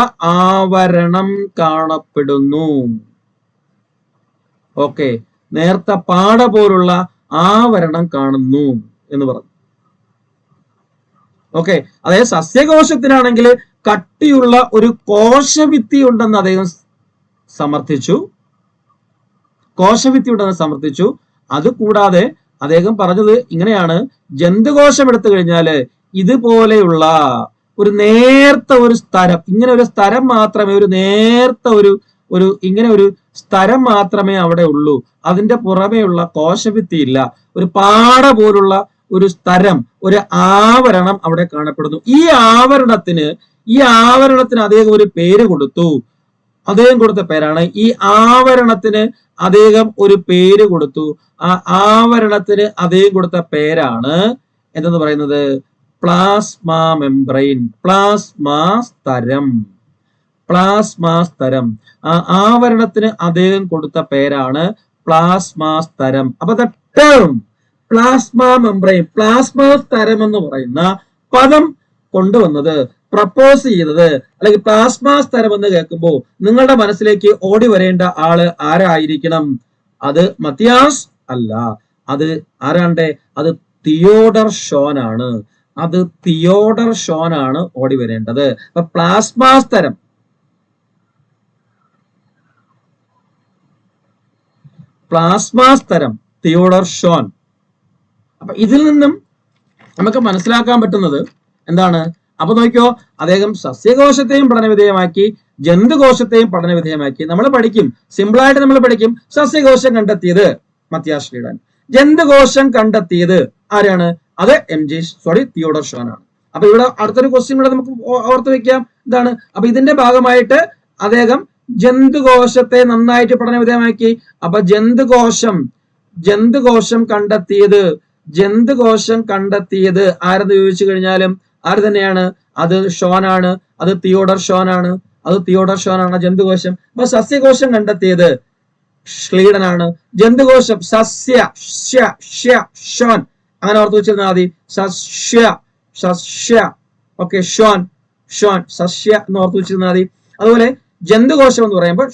ആവരണം കാണപ്പെടുന്നു. ഓക്കെ, നേർത്ത പാട പോലുള്ള ആവരണം കാണുന്നു എന്ന് പറഞ്ഞു. ഓക്കെ, അതായത് സസ്യകോശത്തിനാണെങ്കിൽ കട്ടിയുള്ള ഒരു കോശഭിത്തി ഉണ്ടെന്ന് അദ്ദേഹം സമർത്ഥിച്ചു. അതുകൂടാതെ അദ്ദേഹം പറഞ്ഞത് ഇങ്ങനെയാണ്: ജന്തുകോശം എടുത്തു കഴിഞ്ഞാല് ഇതുപോലെയുള്ള ഒരു നേർത്ത ഒരു സ്ഥലം, ഇങ്ങനെ ഒരു സ്ഥലം മാത്രമേ, ഒരു നേർത്ത ഇങ്ങനെ ഒരു സ്ഥലം മാത്രമേ അവിടെ ഉള്ളൂ. അതിന്റെ പുറമേയുള്ള കോശഭിത്തി ഇല്ല. ഒരു പാട പോലുള്ള ഒരു സ്ഥലം, ഒരു ആവരണം അവിടെ കാണപ്പെടുന്നു. ഈ ആവരണത്തിന് അദ്ദേഹം ഒരു പേര് കൊടുത്തു. അദ്ദേഹം കൊടുത്ത പേരാണ്, ഈ ആവരണത്തിന് അദ്ദേഹം ഒരു പേര് കൊടുത്തു. ആ ആവരണത്തിന് അദ്ദേഹം കൊടുത്ത പേരാണ് എന്തെന്ന് പറയുന്നത്? പ്ലാസ്മാ മെംബ്രെയിൻ, പ്ലാസ്മാ സ്തരം. ആ ആവരണത്തിന് അദ്ദേഹം കൊടുത്ത പേരാണ് പ്ലാസ്മാ സ്തരം. അപ്പൊ the term plasma membrane, plasma സ്തരം എന്ന് പറയുന്ന പദം കൊണ്ടുവന്നത്, പ്രപ്പോസ് ചെയ്തത്, അല്ലെങ്കിൽ പ്ലാസ്മാ സ്തരം എന്ന് കേൾക്കുമ്പോൾ നിങ്ങളുടെ മനസ്സിലേക്ക് ഓടി വരേണ്ട ആള് ആരായിരിക്കണം? അത് മത്തിയാസ് അല്ല, അത് ആരാണ്ട്? അത് തിയോഡർ ഷോൻ ആണ് ഓടി വരേണ്ടത്. അപ്പൊ പ്ലാസ്മാ സ്തരം, തിയോഡർ ഷോൻ. അപ്പൊ ഇതിൽ നിന്നും നമുക്ക് മനസ്സിലാക്കാൻ പറ്റുന്നത് എന്താണ്? അപ്പൊ നോക്കിയോ, അദ്ദേഹം സസ്യകോശത്തെയും പഠനവിധേയമാക്കി, ജന്തുകോശത്തെയും പഠനവിധേയമാക്കി. നമ്മൾ പഠിക്കും, സിമ്പിളായിട്ട് നമ്മൾ പഠിക്കും. സസ്യകോശം കണ്ടെത്തിയത് മത്തിയാസ് ഷ്ലീഡൻ, ജന്തുകോശം കണ്ടെത്തിയത് ആരാണ്? അത് തിയോഡർ ഷോൻ ആണ്. അപ്പൊ ഇവിടെ അടുത്തൊരു ക്വസ്റ്റ്യൻ കൂടെ നമുക്ക് ഓർത്ത് വെക്കാം. ഇതാണ്, അപ്പൊ ഇതിന്റെ ഭാഗമായിട്ട് അദ്ദേഹം ജന്തുകോശത്തെ നന്നായിട്ട് പഠനവിധേയമാക്കി. അപ്പൊ ജന്തുകോശം കണ്ടെത്തിയത് ജന്തുകോശം കണ്ടെത്തിയത് ആരെന്ന് ചോദിച്ചു കഴിഞ്ഞാലും ആര് തന്നെയാണ്? അത് ഷോൺ ആണ്. അത് തിയോഡർ ഷോൺ ആണ്. ജന്തുകോശം. അപ്പൊ സസ്യകോശം കണ്ടെത്തിയത് ഷ്ലീഡനാണ്. ജന്തുകോശം ഷോൺ അങ്ങനെ ഓർത്ത് വെച്ചിരുന്നാൽ മതി. സസ്യ ഓക്കെ, ഷോൺ സസ്യ എന്ന് ഓർത്ത് വെച്ചിരുന്നാൽ മതി. അതുപോലെ ജന്തുകോശം എന്ന് പറയുമ്പോൾ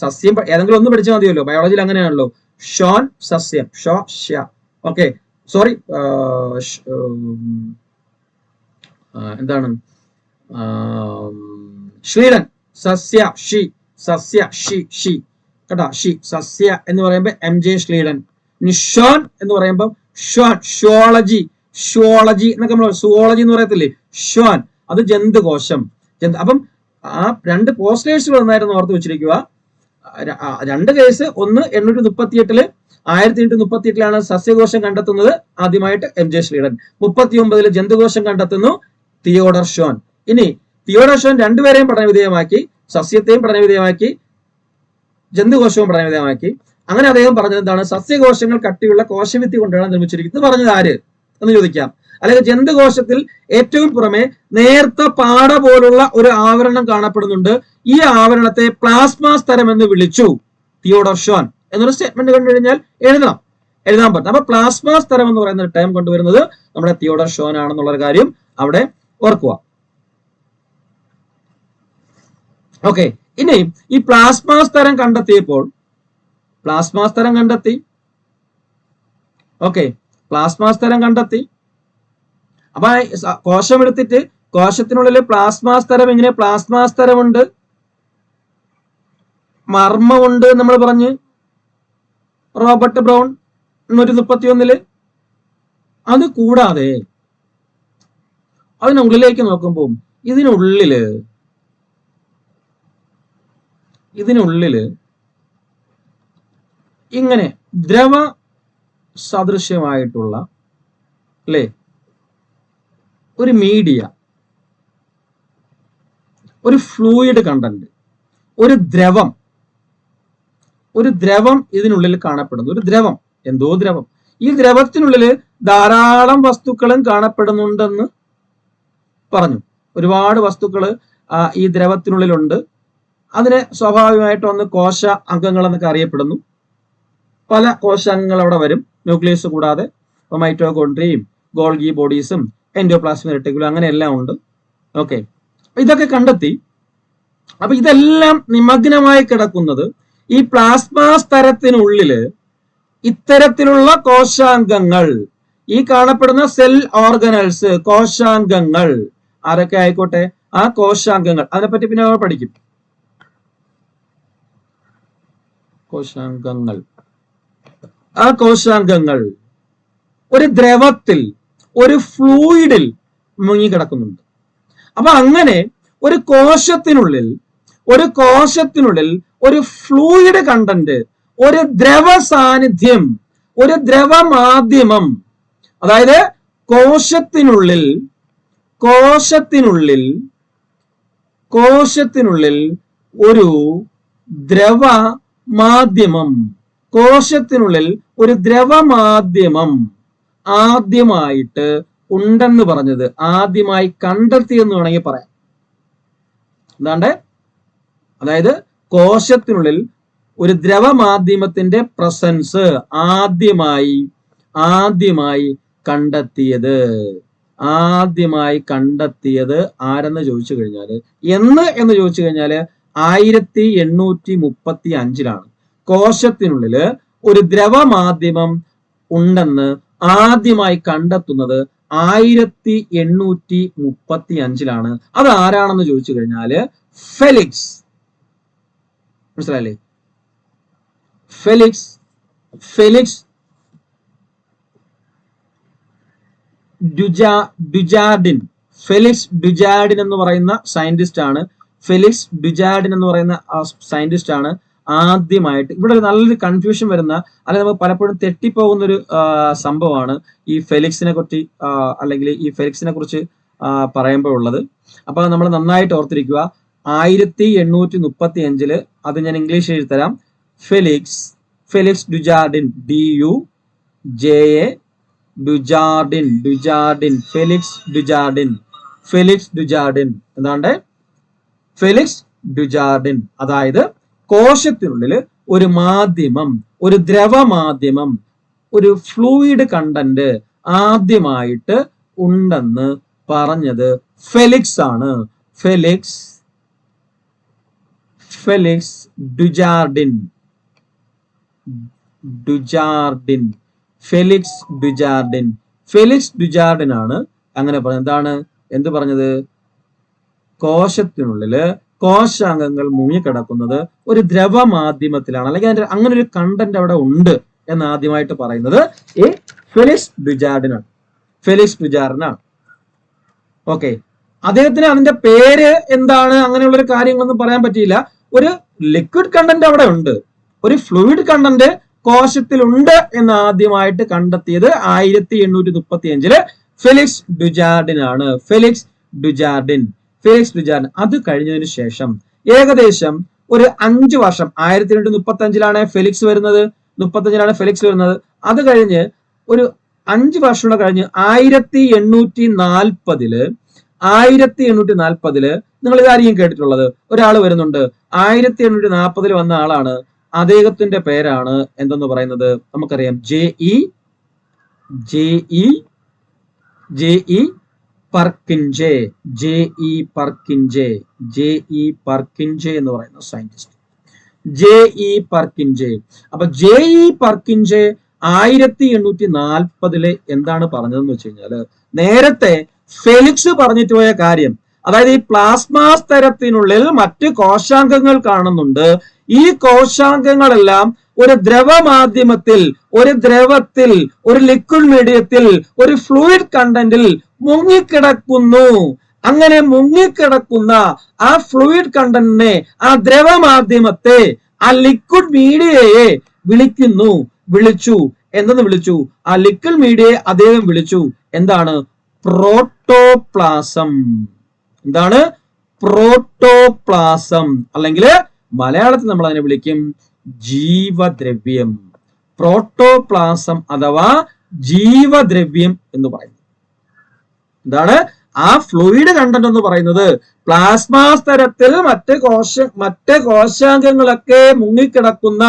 സസ്യം ഏതെങ്കിലും ഒന്ന് പഠിച്ചാൽ മതിയല്ലോ, ബയോളജിയിൽ അങ്ങനെയാണല്ലോ. ഷോൺ സസ്യം, ഓക്കെ. സോറി, എന്താണ് ഷ്ലീഡൻ സസ്യ കേട്ടോ. സസ്യ എന്ന് പറയുമ്പോൾ MJ ഷ്ലീഡൻ. ഷോൺ എന്ന് പറയുമ്പോൾ ഷ്വോളജി എന്നൊക്കെ നമ്മൾ സുവോളജി എന്ന് പറയത്തില്ലേ, ഷോൺ അത് ജന്തുകോശം. അപ്പം ആ രണ്ട് പോസ്റ്റേഴ്സുകൾ ഒന്നായിരുന്നു ഓർത്ത് വെച്ചിരിക്കുക. രണ്ട് കേസ്, ഒന്ന് 1838 സസ്യകോശം കണ്ടെത്തുന്നത് ആദ്യമായിട്ട് MJ ഷ്ലീഡൻ. 39 ജന്തുകോശം കണ്ടെത്തുന്നു തിയോഡർ ഷോൺ. ഇനി തിയോഡർ ഷോൺ രണ്ടുപേരെയും പഠനവിധേയമാക്കി, സസ്യത്തെയും പഠനവിധേയമാക്കി, ജന്തുകോശവും പഠനവിധേയമാക്കി. അങ്ങനെ അദ്ദേഹം പറഞ്ഞത് എന്താണ്? സസ്യകോശങ്ങൾ കട്ടിയുള്ള കോശഭിത്തി കൊണ്ടാണ് നിർമ്മിച്ചിരിക്കുന്നത്. പറഞ്ഞത് ആര് എന്ന് ചോദിക്കാം. അല്ലെങ്കിൽ ജന്തുകോശത്തിൽ ഏറ്റവും പുറമെ നേർത്ത പാട പോലുള്ള ഒരു ആവരണം കാണപ്പെടുന്നുണ്ട്. ഈ ആവരണത്തെ പ്ലാസ്മ സ്തരം എന്ന് വിളിച്ചു തിയോഡർ ഷോൺ എന്നൊരു സ്റ്റേറ്റ്മെന്റ് കണ്ടു കഴിഞ്ഞാൽ എഴുതാൻ പറ്റും. അപ്പൊ പ്ലാസ്മ സ്തരം എന്ന് പറയുന്ന ടേം കൊണ്ടുവരുന്നത് നമ്മുടെ തിയോഡർ ഷോൺ ആണെന്നുള്ള കാര്യം അവിടെ ഓർക്കുക. ഓക്കെ. ഇനി ഈ പ്ലാസ്മ സ്തരം കണ്ടെത്തിയപ്പോൾ അപ്പൊ കോശം എടുത്തിട്ട് കോശത്തിനുള്ളിൽ പ്ലാസ്മ സ്തരം, ഇങ്ങനെ പ്ലാസ്മ സ്തരമുണ്ട്, മർമ്മമുണ്ട് നമ്മൾ പറഞ്ഞ് റോബർട്ട് ബ്രൗൺ 131. അത് കൂടാതെ അതിനുള്ളിലേക്ക് നോക്കുമ്പോൾ ഇതിനുള്ളില് ഇങ്ങനെ ദ്രവ സദൃശ്യമായിട്ടുള്ള അല്ലേ ഒരു മീഡിയ, ഒരു ഫ്ലൂയിഡ് കണ്ടന്റ്, ഒരു ദ്രവം ഇതിനുള്ളിൽ കാണപ്പെടുന്നു. എന്തോ ദ്രവം. ഈ ദ്രവത്തിനുള്ളിൽ ധാരാളം വസ്തുക്കളും കാണപ്പെടുന്നുണ്ടെന്ന് പറഞ്ഞു. ഒരുപാട് വസ്തുക്കൾ ഈ ദ്രവത്തിനുള്ളിലുണ്ട്. അതിന് സ്വാഭാവികമായിട്ട് ഒന്ന് കോശ അംഗങ്ങൾ എന്നൊക്കെ അറിയപ്പെടുന്നു. പല കോശാംഗങ്ങൾ അവിടെ വരും, ന്യൂക്ലിയസ് കൂടാതെ. മൈറ്റോകോൺട്രിയയും ഗോൾഗി ബോഡീസും എൻഡോപ്ലാസ്മിക് റെട്ടിക്കുലം അങ്ങനെ എല്ലാം ഉണ്ട്. ഓക്കെ, ഇതൊക്കെ കണ്ടെത്തി. അപ്പൊ ഇതെല്ലാം നിമഗ്നമായി കിടക്കുന്നത് ഈ പ്ലാസ്മ സ്തരത്തിനുള്ളില് ഇത്തരത്തിലുള്ള കോശാംഗങ്ങൾ, ഈ കാണപ്പെടുന്ന സെൽ ഓർഗനൽസ്, കോശാംഗങ്ങൾ ആരൊക്കെ ആയിക്കോട്ടെ, ആ കോശാംഗങ്ങൾ, അതിനെപ്പറ്റി പിന്നെ നമ്മൾ പഠിക്കും. ആ കോശാംഗങ്ങൾ ഒരു ദ്രവത്തിൽ, ഒരു ഫ്ലൂയിഡിൽ മുങ്ങിക്കിടക്കുന്നുണ്ട്. അപ്പൊ അങ്ങനെ ഒരു കോശത്തിനുള്ളിൽ ഒരു ഫ്ലൂയിഡ് കണ്ടന്റ്, ഒരു ദ്രവ സാന്നിധ്യം, ഒരു ദ്രവമാധ്യമം, അതായത് കോശത്തിനുള്ളിൽ ഒരു ദ്രവ മാധ്യമം, ആദ്യമായിട്ട് ഉണ്ടെന്ന് പറഞ്ഞത്, ആദ്യമായി കണ്ടെത്തി എന്ന് വേണമെങ്കിൽ പറയാം. എന്താണ്ട്, അതായത് കോശത്തിനുള്ളിൽ ഒരു ദ്രവമാധ്യമത്തിന്റെ പ്രസൻസ് ആദ്യമായി കണ്ടെത്തിയത് ആരെന്ന് ചോദിച്ചു കഴിഞ്ഞാല്, എന്ന് ചോദിച്ചു കഴിഞ്ഞാല് 1835 കോശത്തിനുള്ളില് ഒരു ദ്രവമാധ്യമം ഉണ്ടെന്ന് ആദ്യമായി കണ്ടെത്തുന്നത് 1835. അത് ആരാണെന്ന് ചോദിച്ചു കഴിഞ്ഞാല് ഫെലിക്സ്. മനസ്സിലായില്ലേ? ഫെലിക്സ് ഡുജാർഡിൻ. എന്ന് പറയുന്ന സയന്റിസ്റ്റ് ആണ്. ആദ്യമായിട്ട് ഇവിടെ നല്ലൊരു കൺഫ്യൂഷൻ വരുന്ന, അല്ലെങ്കിൽ നമുക്ക് പലപ്പോഴും തെറ്റിപ്പോകുന്ന ഒരു സംഭവമാണ് ഈ ഫെലിക്സിനെ കുറിച്ച് അല്ലെങ്കിൽ ഈ ഫെലിക്സിനെ കുറിച്ച് പറയുമ്പോൾ ഉള്ളത്. അപ്പൊ നമ്മൾ നന്നായിട്ട് ഓർത്തിരിക്കുക. 1835 അത് ഞാൻ ഇംഗ്ലീഷ് എഴുതി തരാം. Felix Dujardin, DUJARDIN Dujardin, Felix Dujardin. എന്താണ്ട്? Felix Dujardin. അതായത് കോശത്തിനുള്ളിൽ ഒരു മാധ്യമം, ഒരു ദ്രവമാധ്യമം, ഒരു ഫ്ലൂയിഡ് കണ്ടന്റ് ആദ്യമായിട്ട് ഉണ്ടെന്ന് പറഞ്ഞത് ഫെലിക്സ് ആണ്. ഫെലിക്സ് ഡുജാർഡിൻ. ഫെലിക്സ് ഡുജാർഡിൻ ആണ് അങ്ങനെ പറഞ്ഞത്. എന്ത് പറഞ്ഞത്? കോശത്തിനുള്ളില് കോശാംഗങ്ങൾ മുങ്ങിക്കിടക്കുന്നത് ഒരു ദ്രവമാധ്യമത്തിലാണ്, അല്ലെങ്കിൽ അതിന്റെ അങ്ങനെ ഒരു കണ്ടന്റ് അവിടെ ഉണ്ട് എന്ന് ആദ്യമായിട്ട് പറയുന്നത് ഈ ഫെലിക്സ് ഡുജാർഡിനാണ്. ഓക്കെ, അദ്ദേഹത്തിന് അതിന്റെ പേര് എന്താണ് അങ്ങനെയുള്ള ഒരു കാര്യങ്ങളൊന്നും പറയാൻ പറ്റിയില്ല. ഒരു ലിക്വിഡ് കണ്ടന്റ് അവിടെ ഉണ്ട്, ഒരു ഫ്ലൂയിഡ് കണ്ടന്റ് കോശത്തിലുണ്ട് എന്ന് ആദ്യമായിട്ട് കണ്ടെത്തിയത് 1835 ഫെലിക്സ് ഡുജാർഡിൻ ആണ്. ഫെലിക്സ് ഡുജാർഡിൻ. അത് കഴിഞ്ഞതിന് ശേഷം ഏകദേശം ഒരു 5 വർഷം, 1835 ഫെലിക്സ് വരുന്നത്. അത് കഴിഞ്ഞ് ഒരു 5 വർഷം കഴിഞ്ഞ് 1840 നിങ്ങൾ ഇതായിരിക്കും കേട്ടിട്ടുള്ളത്. ഒരാൾ വരുന്നുണ്ട്, 1840 വന്ന ആളാണ്. അദ്ദേഹത്തിന്റെ പേരാണ് എന്തെന്ന് പറയുന്നത് നമുക്കറിയാം, ജെ ഇ പർക്കിൻജെ എന്ന് പറയുന്ന സയന്റിസ്റ്റ്. അപ്പൊ ജെ ഇ പർക്കിൻജെ 1840 എന്താണ് പറഞ്ഞതെന്ന് വെച്ച് കഴിഞ്ഞാല്, നേരത്തെ ഫെലിക്സ് പറഞ്ഞിട്ട് പോയ കാര്യം, അതായത് ഈ പ്ലാസ്മാ സ്തരത്തിനുള്ളിൽ മറ്റ് കോശാംഗങ്ങൾ കാണുന്നുണ്ട്. ഈ കോശാംഗങ്ങളെല്ലാം ഒരു ദ്രവമാധ്യമത്തിൽ, ഒരു ദ്രവത്തിൽ, ഒരു ലിക്വിഡ് മീഡിയത്തിൽ, ഒരു ഫ്ലൂയിഡ് കണ്ടന്റിൽ മുങ്ങിക്കിടക്കുന്നു. അങ്ങനെ മുങ്ങിക്കിടക്കുന്ന ആ ഫ്ലൂയിഡ് കണ്ടന്റിനെ, ആ ദ്രവമാധ്യമത്തെ, ആ ലിക്വിഡ് മീഡിയയെ വിളിച്ചു. ആ ലിക്വിഡ് മീഡിയയെ അദ്ദേഹം വിളിച്ചു എന്താണ്? പ്രോട്ടോപ്ലാസം. പ്രോട്ടോപ്ലാസം, അല്ലെങ്കിൽ മലയാളത്തിൽ നമ്മൾ അതിനെ വിളിക്കും ജീവദ്രവ്യം. പ്രോട്ടോപ്ലാസം അഥവാ ജീവദ്രവ്യം എന്ന് പറയുന്നത് എന്താണ്? ആ ഫ്ലൂയിഡ് കണ്ടന്റ് എന്ന് പറയുന്നത് പ്ലാസ്മാ സ്തരത്തിൽ മറ്റ് കോശാംഗങ്ങളൊക്കെ മുങ്ങിക്കിടക്കുന്ന,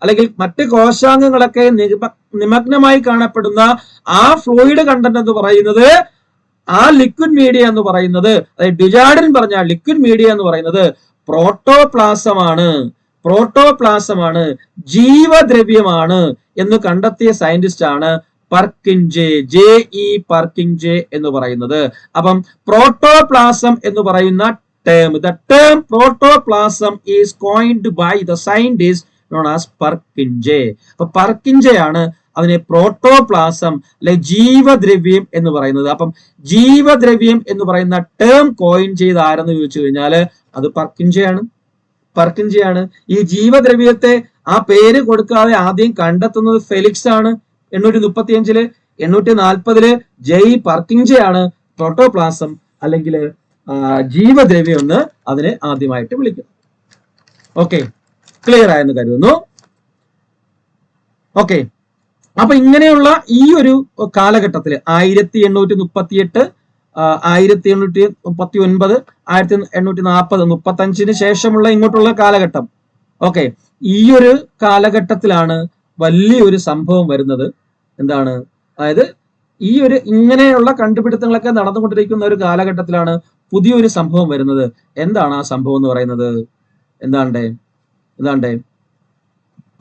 അല്ലെങ്കിൽ മറ്റ് കോശാംഗങ്ങളൊക്കെ നിമഗ്നമായി കാണപ്പെടുന്ന ആ ഫ്ലൂയിഡ് കണ്ടന്റ് എന്ന് പറയുന്നത്, ആ ലിക്വിഡ് മീഡിയ എന്ന് പറയുന്നത്, അതായത് ഡുജാർഡിൻ പറഞ്ഞ ലിക്വിഡ് മീഡിയ എന്ന് പറയുന്നത് പ്രോട്ടോപ്ലാസമാണ്, ജീവദ്രവ്യമാണ് എന്ന് കണ്ടെത്തിയ സയന്റിസ്റ്റ് ആണ് പർക്കിൻജെ, ജെ ഇ പർക്കിൻജെ എന്ന് പറയുന്നത്. അപ്പം പ്രോട്ടോപ്ലാസം എന്ന് പറയുന്ന the term protoplasm is coined by the scientist known as പർക്കിൻജെ. അപ്പൊ പർക്കിൻജെ ആണ് അതിനെ പ്രോട്ടോപ്ലാസം അല്ലെ ജീവദ്രവ്യം എന്ന് പറയുന്നത്. അപ്പം ജീവദ്രവ്യം എന്ന് പറയുന്ന ടേം കോയിൻ ചെയ്ത് ആരെന്ന് ചോദിച്ചു കഴിഞ്ഞാല് അത് പർക്കിൻജെയാണ്. ഈ ജീവദ്രവ്യത്തെ ആ പേര് കൊടുക്കാതെ ആദ്യം കണ്ടെത്തുന്നത് ഫെലിക്സ് ആണ് 1835. 1840 ജെ ഇ പർക്കിൻജെ ആണ് പ്രോട്ടോപ്ലാസം അല്ലെങ്കിൽ ജീവദ്രവ്യം എന്ന് അതിനെ ആദ്യമായിട്ട് വിളിക്കുന്നത്. ഓക്കെ, ക്ലിയർ ആയെന്ന് കരുതുന്നു. ഓക്കെ, അപ്പൊ ഇങ്ങനെയുള്ള ഈ ഒരു കാലഘട്ടത്തില് 1838, 1839, 1840, 35 ശേഷമുള്ള ഇങ്ങോട്ടുള്ള കാലഘട്ടം. ഓക്കെ, ഈ ഒരു കാലഘട്ടത്തിലാണ് വലിയൊരു സംഭവം വരുന്നത്. എന്താണ്? അതായത് ഈ ഒരു ഇങ്ങനെയുള്ള കണ്ടുപിടുത്തങ്ങളൊക്കെ നടന്നുകൊണ്ടിരിക്കുന്ന ഒരു കാലഘട്ടത്തിലാണ് പുതിയൊരു സംഭവം വരുന്നത്. എന്താണ് ആ സംഭവം എന്ന് പറയുന്നത്? എന്താണ്ടേ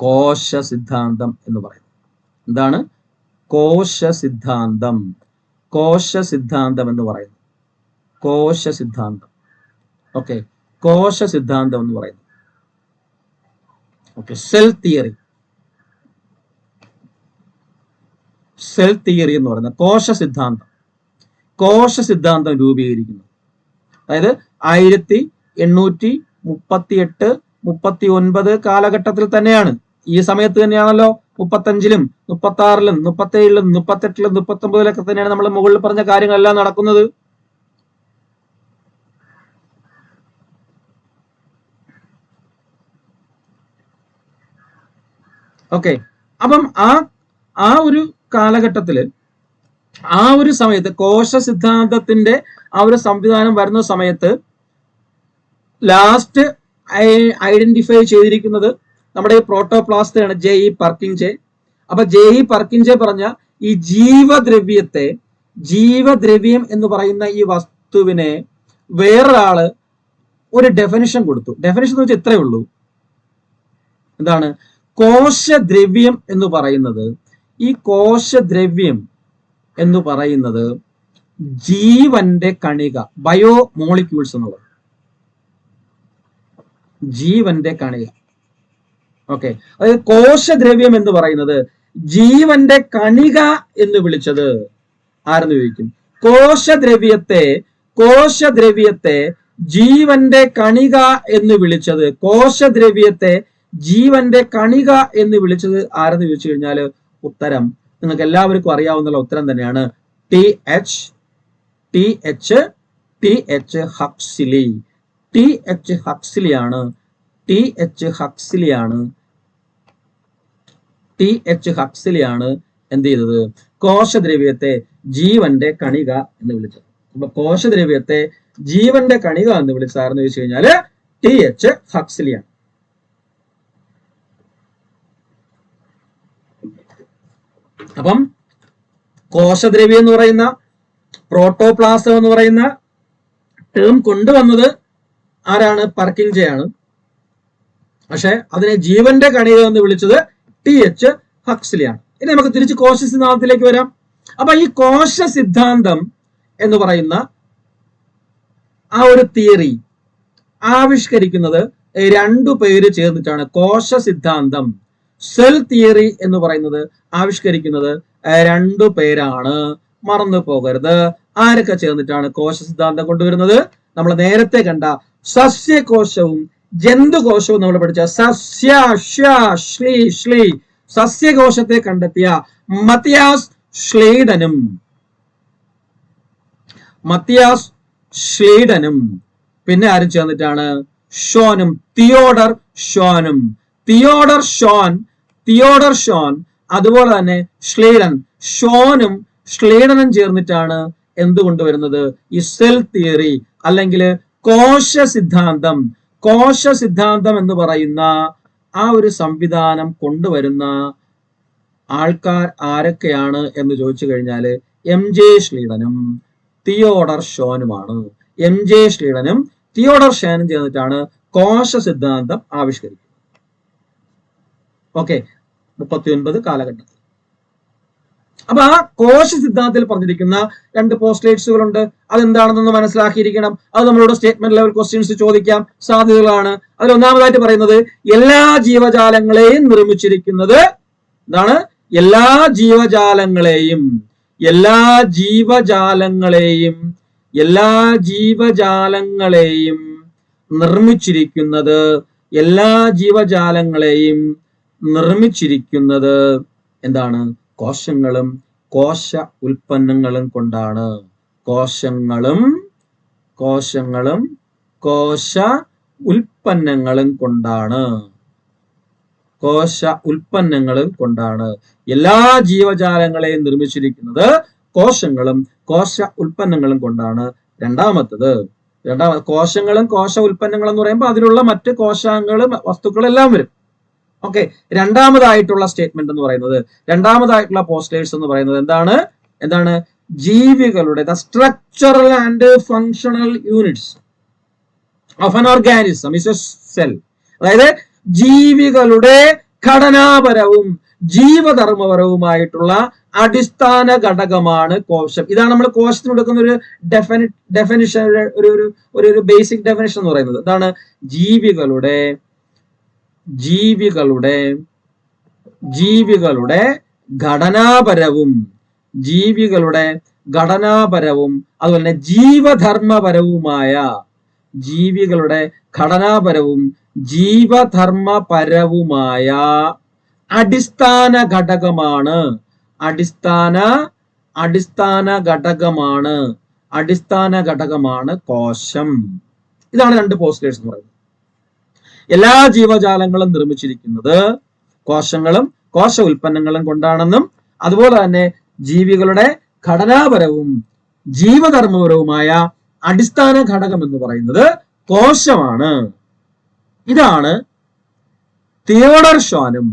കോശ സിദ്ധാന്തം എന്ന് പറയുന്നത്. എന്താണ് കോശ സിദ്ധാന്തം എന്ന് പറയുന്നത്? ഓക്കെ, കോശ സിദ്ധാന്തം എന്ന് പറയുന്നത്. ഓക്കെ, സെൽ തിയറി എന്ന് പറയുന്നത് കോശ സിദ്ധാന്തം രൂപീകരിക്കുന്നു. അതായത് 1838, 39 കാലഘട്ടത്തിൽ തന്നെയാണ്. ഈ സമയത്ത് തന്നെയാണല്ലോ 35-ലും 36-ലും 37-ലും 38-ലും 39-ലൊക്കെ തന്നെയാണ് നമ്മൾ മുകളിൽ പറഞ്ഞ കാര്യങ്ങളെല്ലാം നടക്കുന്നത്. ഓക്കെ, അപ്പം ആ ഒരു കാലഘട്ടത്തില് ആ ഒരു സമയത്ത് കോശ സിദ്ധാന്തത്തിന്റെ ആ ഒരു സംവിധാനം വരുന്ന സമയത്ത് ലാസ്റ്റ് ഐഡന്റിഫൈ ചെയ്തിരിക്കുന്നത് നമ്മുടെ ഈ പ്രോട്ടോപ്ലാസ്റ്റയാണ്, J.E. പർക്കിൻജെ. അപ്പൊ J.E. പർക്കിൻജെ പറഞ്ഞ ഈ ജീവദ്രവ്യം എന്ന് പറയുന്ന ഈ വസ്തുവിനെ വേറൊരാള് ഒരു ഡെഫിനിഷൻ കൊടുത്തു. ഡെഫിനിഷൻ എന്ന് വെച്ചാൽ ഇത്രയേ ഉള്ളൂ. എന്താണ് കോശദ്രവ്യം എന്ന് പറയുന്നത്? ഈ കോശദ്രവ്യം എന്ന് പറയുന്നത് ജീവന്റെ കണിക, ബയോ മോളിക്യൂൾസ് എന്നുള്ളത്, ജീവന്റെ കണിക. ഓക്കെ, അതായത് കോശദ്രവ്യം എന്ന് പറയുന്നത് ജീവന്റെ കണിക എന്ന് വിളിച്ചത് ആരെന്ന് ചോദിക്കും. കോശദ്രവ്യത്തെ ജീവന്റെ കണിക എന്ന് വിളിച്ചത്, കോശദ്രവ്യത്തെ ജീവന്റെ കണിക എന്ന് വിളിച്ചത് ആരെന്ന് ചോദിച്ചു കഴിഞ്ഞാൽ ഉത്തരം നിങ്ങൾക്ക് എല്ലാവർക്കും അറിയാവുന്ന ഉത്തരം തന്നെയാണ് ഹക്സ്ലിയാണ് എന്ത് ചെയ്തത്? കോശദ്രവ്യത്തെ ജീവന്റെ കണിക എന്ന് വിളിച്ചത്. അപ്പൊ കോശദ്രവ്യത്തെ ജീവന്റെ കണിക എന്ന് വിളിച്ചാരെന്ന് ചോദിച്ചു കഴിഞ്ഞാല് T.H. ഹക്സ്ലിയാണ്. അപ്പം കോശദ്രവ്യം എന്ന് പറയുന്ന, പ്രോട്ടോപ്ലാസം എന്ന് പറയുന്ന ടേം കൊണ്ടുവന്നത് ആരാണ്? പർക്കിൻജെ ആണ്. പക്ഷെ അതിനെ ജീവന്റെ കണിക എന്ന് വിളിച്ചത് T.H. ഹക്സ്ലിയാണ്. ഇനി നമുക്ക് തിരിച്ച് കോശ സിദ്ധാന്തത്തിലേക്ക് വരാം. അപ്പൊ ഈ കോശ സിദ്ധാന്തം എന്ന് പറയുന്ന ആ ഒരു തിയറി ആവിഷ്കരിക്കുന്നത് രണ്ടു പേര് ചേർന്നിട്ടാണ്. കോശ സിദ്ധാന്തം, സെൽ തിയറി എന്ന് പറയുന്നത് ആവിഷ്കരിക്കുന്നത് രണ്ടു പേരാണ്. മറന്നു പോകരുത്. ആരൊക്കെ ചേർന്നിട്ടാണ് കോശ സിദ്ധാന്തം കൊണ്ടുവരുന്നത്? നമ്മൾ നേരത്തെ കണ്ട സസ്യകോശവും ജന്തുകോശവും നമ്മൾ പഠിച്ച സസ്യകോശത്തെ കണ്ടെത്തിയ മത്തിയാസ് ഷ്ലീഡനും പിന്നെ ആരും ചേർന്നിട്ടാണ്? ഷോനും, തിയോഡർ ഷോൻ, അതുപോലെ തന്നെ ഷ്ലീഡനും ചേർന്നിട്ടാണ് എന്ത് കൊണ്ടുവരുന്നത്? ഈ സെൽ തിയറി അല്ലെങ്കിൽ കോശ സിദ്ധാന്തം എന്ന് പറയുന്ന ആ ഒരു സംവിധാനം കൊണ്ടുവരുന്ന ആൾക്കാർ ആരൊക്കെയാണ് എന്ന് ചോദിച്ചു കഴിഞ്ഞാൽ M.J. ഷ്ലീഡനും തിയോഡർ ഷോനുമാണ്. M.J. ഷ്ലീഡനും തിയോഡർ ഷോനും ചേർന്നിട്ടാണ് കോശ സിദ്ധാന്തം ആവിഷ്കരിക്കുന്നത്. ഓക്കെ, 39 കാലഘട്ടത്തിൽ. അപ്പൊ ആ കോശ സിദ്ധാന്തത്തിൽ പറഞ്ഞിരിക്കുന്ന രണ്ട് പോസ്റ്റ്ലേറ്റ്സുകളുണ്ട്. അതെന്താണെന്നൊന്ന് മനസ്സിലാക്കിയിരിക്കണം. അത് നമ്മളോട് സ്റ്റേറ്റ്മെന്റ് ലെവൽ ക്വസ്റ്റ്യൻസ് ചോദിക്കാം സാധ്യതകളാണ്. അതിൽ ഒന്നാമതായിട്ട് പറയുന്നത് എല്ലാ ജീവജാലങ്ങളെയും നിർമ്മിച്ചിരിക്കുന്നത് എന്താണ്? എല്ലാ ജീവജാലങ്ങളെയും നിർമ്മിച്ചിരിക്കുന്നത് എന്താണ്? കോശങ്ങളും കോശ ഉൽപ്പന്നങ്ങളും കൊണ്ടാണ്. കോശങ്ങളും കോശ ഉൽപ്പന്നങ്ങളും കൊണ്ടാണ്. എല്ലാ ജീവജാലങ്ങളെയും നിർമ്മിച്ചിരിക്കുന്നത് കോശങ്ങളും കോശ ഉൽപ്പന്നങ്ങളും കൊണ്ടാണ്. രണ്ടാമത് കോശങ്ങളും കോശ ഉൽപ്പന്നങ്ങളും എന്ന് പറയുമ്പോൾ അതിലുള്ള മറ്റ് കോശങ്ങളും വസ്തുക്കളെല്ലാം വരും. ഓക്കെ, രണ്ടാമതായിട്ടുള്ള സ്റ്റേറ്റ്മെന്റ് എന്ന് പറയുന്നത്, രണ്ടാമതായിട്ടുള്ള പോസ്റ്റേഴ്സ് എന്ന് പറയുന്നത് എന്താണ്? ജീവികളുടെ structural and functional units of an organism is A cell. അതായത് ജീവികളുടെ ഘടനാപരവും ജീവധർമ്മപരവുമായിട്ടുള്ള അടിസ്ഥാന ഘടകമാണ് കോശം. ഇതാണ് നമ്മൾ കോശത്തിന് കൊടുക്കുന്ന ഒരു ഡെഫിനിഷൻ, ഒരു ബേസിക് ഡെഫിനിഷൻ എന്ന് പറയുന്നത്. ഇതാണ് ജീവികളുടെ ഘടനാപരവും അതുപോലെ തന്നെ ജീവധർമ്മപരവുമായ അടിസ്ഥാന ഘടകമാണ് കോശം. ഇതാണ് രണ്ട് പോസ്റ്റേഴ്സ് എന്ന് പറയുന്നത്. എല്ലാ ജീവജാലങ്ങളും നിർമ്മിച്ചിരിക്കുന്നത് കോശങ്ങളും കോശ ഉൽപ്പന്നങ്ങളും കൊണ്ടാണെന്നും അതുപോലെ തന്നെ ജീവികളുടെ ഘടനാപരവും ജീവധർമ്മപരവുമായ അടിസ്ഥാന ഘടകം എന്ന് പറയുന്നത് കോശമാണ്. ഇതാണ് തിയോഡർ ഷ്വാനും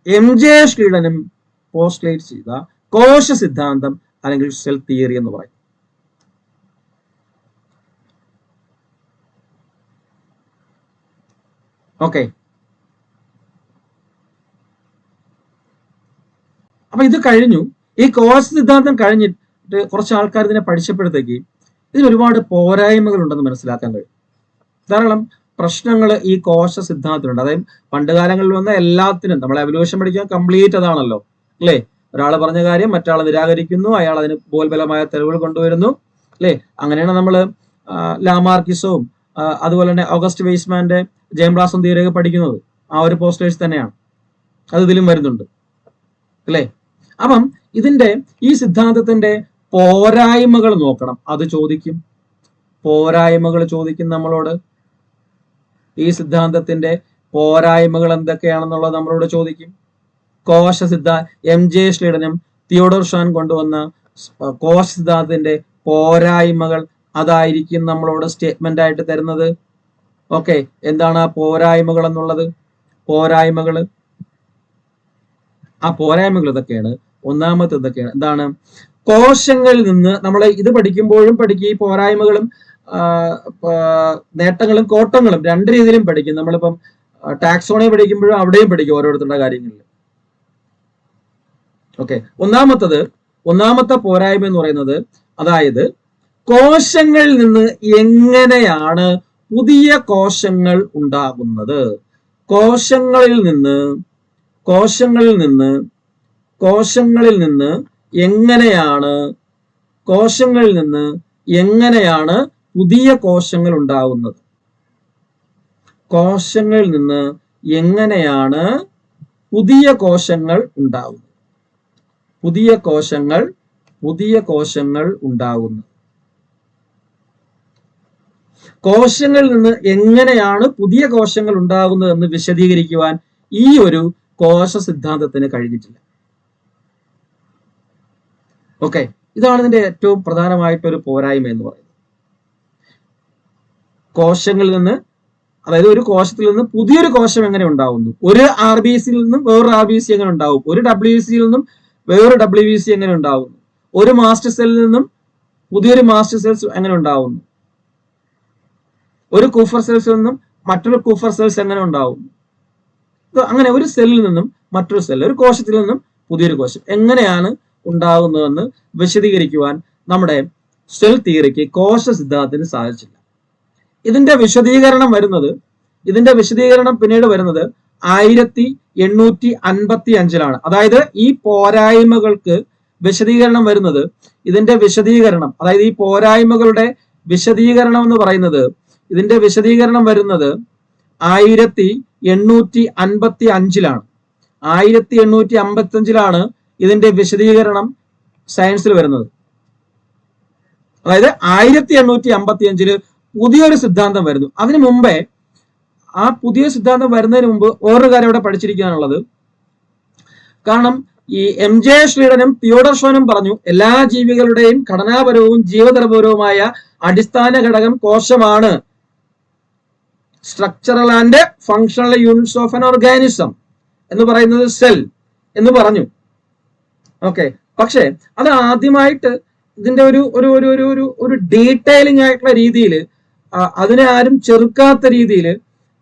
MJ ഷ്ലീഡനും പോസ്റ്റുലേറ്റ് ചെയ്ത കോശ സിദ്ധാന്തം അല്ലെങ്കിൽ സെൽ തിയറി എന്ന് പറയും. ഓക്കെ, അപ്പൊ ഇത് കഴിഞ്ഞു. ഈ കോശ സിദ്ധാന്തം കഴിഞ്ഞിട്ട് കുറച്ച് ആൾക്കാർ ഇതിനെ പഠിച്ചപ്പോഴത്തേക്ക് ഇതിന് ഒരുപാട് പോരായ്മകൾ ഉണ്ടെന്ന് മനസ്സിലാക്കാൻ കഴിയും. ധാരാളം പ്രശ്നങ്ങൾ ഈ കോശ സിദ്ധാന്തത്തിലുണ്ട്. അതായത് പണ്ട് കാലങ്ങളിൽ വന്ന എല്ലാത്തിനും നമ്മൾ എവല്യൂഷൻ പഠിക്കാൻ കംപ്ലീറ്റ് അതാണല്ലോ അല്ലേ. ഒരാൾ പറഞ്ഞ കാര്യം മറ്റാൾ നിരാകരിക്കുന്നു, അയാൾ അതിന് ബോൽബലമായ തെളിവുകൾ കൊണ്ടുവരുന്നു അല്ലേ. അങ്ങനെയാണ് നമ്മൾ ലാമാർക്കിസവും അതുപോലെ തന്നെ ഓഗസ്റ്റ് വെയ്സ്മാന്റെ ജെയിംബ്രാസും തിയറിയൊക്കെ പഠിക്കുന്നത്. ആ ഒരു പോസ്റ്റേഴ്സ് തന്നെയാണ്, അത് ഇതിലും വരുന്നുണ്ട് അല്ലേ. അപ്പം ഇതിന്റെ ഈ സിദ്ധാന്തത്തിന്റെ പോരായ്മകൾ നോക്കണം. അത് ചോദിക്കും, പോരായ്മകൾ ചോദിക്കും നമ്മളോട്. ഈ സിദ്ധാന്തത്തിന്റെ പോരായ്മകൾ എന്തൊക്കെയാണെന്നുള്ളത് നമ്മളോട് ചോദിക്കും. കോശ MJ ഷ്ലീഡനും തിയോഡർ ഷ്വാൻ കൊണ്ടുവന്ന കോശ സിദ്ധാന്തത്തിന്റെ പോരായ്മകൾ അതായിരിക്കും നമ്മളോട് സ്റ്റേറ്റ്മെന്റ് ആയിട്ട് തരുന്നത്. ഓക്കെ, എന്താണ് ആ പോരായ്മകൾ എന്നുള്ളത്? പോരായ്മകൾ ഇതൊക്കെയാണ്. ഒന്നാമത്തെ ഇതൊക്കെയാണ്. എന്താണ്? കോശങ്ങളിൽ നിന്ന് നമ്മൾ ഇത് പഠിക്കുമ്പോഴും പഠിക്കും. ഈ പോരായ്മകളും നേട്ടങ്ങളും കോട്ടങ്ങളും രണ്ട് രീതിയിലും പഠിക്കും. നമ്മളിപ്പം ടാക്സോണി പഠിക്കുമ്പോഴും അവിടെയും പഠിക്കും ഓരോരുത്തരുടെ കാര്യങ്ങളിൽ. ഓക്കെ, ഒന്നാമത്തെ പോരായ്മ എന്ന് പറയുന്നത്, അതായത് കോശങ്ങളിൽ നിന്ന് എങ്ങനെയാണ് പുതിയ കോശങ്ങൾ ഉണ്ടാകുന്നത്? കോശങ്ങളിൽ നിന്ന് എങ്ങനെയാണ് പുതിയ കോശങ്ങൾ ഉണ്ടാകുന്നത്? കോശങ്ങളിൽ നിന്ന് എങ്ങനെയാണ് പുതിയ കോശങ്ങൾ ഉണ്ടാകുന്നത്? പുതിയ കോശങ്ങൾ ഉണ്ടാകുന്നത്. കോശങ്ങളിൽ നിന്ന് എങ്ങനെയാണ് പുതിയ കോശങ്ങൾ ഉണ്ടാകുന്നത് എന്ന് വിശദീകരിക്കുവാൻ ഈ ഒരു കോശ സിദ്ധാന്തത്തിന് കഴിഞ്ഞിട്ടില്ല. ഓക്കെ, ഇതാണ് ഇതിന്റെ ഏറ്റവും പ്രധാനമായിട്ടൊരു പോരായ്മ എന്ന് പറയുന്നത്. കോശങ്ങളിൽ നിന്ന്, അതായത് ഒരു കോശത്തിൽ നിന്ന് പുതിയൊരു കോശം എങ്ങനെ ഉണ്ടാവുന്നു? ഒരു RBCയിൽ നിന്നും വേറൊരു RBC എങ്ങനെ ഉണ്ടാവും? ഒരു WBCയിൽ നിന്നും വേറൊരു WBC എങ്ങനെ ഉണ്ടാവുന്നു? ഒരു മാസ്റ്റർ സെല്ലിൽ നിന്നും പുതിയൊരു മാസ്റ്റർ സെൽസ് എങ്ങനെ ഉണ്ടാവുന്നു? ഒരു കൂഫർ സെൽസിൽ നിന്നും മറ്റൊരു കൂഫർ സെൽസ് എങ്ങനെ ഉണ്ടാവുന്നു? അങ്ങനെ ഒരു സെല്ലിൽ നിന്നും മറ്റൊരു സെൽ, ഒരു കോശത്തിൽ നിന്നും പുതിയൊരു കോശം എങ്ങനെയാണ് ഉണ്ടാകുന്നതെന്ന് വിശദീകരിക്കുവാൻ നമ്മുടെ സെൽ തിയറിക്ക്, കോശ സിദ്ധാന്തത്തിന് സാധിച്ചില്ല. ഇതിന്റെ വിശദീകരണം പിന്നീട് വരുന്നത് 1855 അതായത് ഈ പോരായ്മകൾക്ക് വിശദീകരണം വരുന്നത്, അതായത് ഈ പോരായ്മകളുടെ വിശദീകരണം എന്ന് പറയുന്നത്, ഇതിന്റെ വിശദീകരണം വരുന്നത് 1855 1855 ഇതിന്റെ വിശദീകരണം സയൻസിൽ വരുന്നത്. അതായത് 1855 പുതിയൊരു സിദ്ധാന്തം വരുന്നു. അതിനു മുമ്പേ, ആ പുതിയ സിദ്ധാന്തം വരുന്നതിന് മുമ്പ് വേറൊരു കാര്യം ഇവിടെ പഠിച്ചിരിക്കാനുള്ളത്, കാരണം ഈ MJ ഷ്ലീഡനും തിയോഡർ ഷ്വാനും പറഞ്ഞു എല്ലാ ജീവികളുടെയും ഘടനാപരവും ജീവധർമ്മപരവുമായ അടിസ്ഥാന ഘടകം കോശമാണ്. Structural and functional units of an organism എന്ന് പറയുന്നത് സെൽ എന്ന് പറഞ്ഞു. ഓക്കെ, പക്ഷെ അത് ആദ്യമായിട്ട് ഇതിന്റെ ഒരു ഡീറ്റെയിലിംഗ് ആയിട്ടുള്ള രീതിയിൽ, അതിനെ ആരും ചെറുക്കാത്ത രീതിയിൽ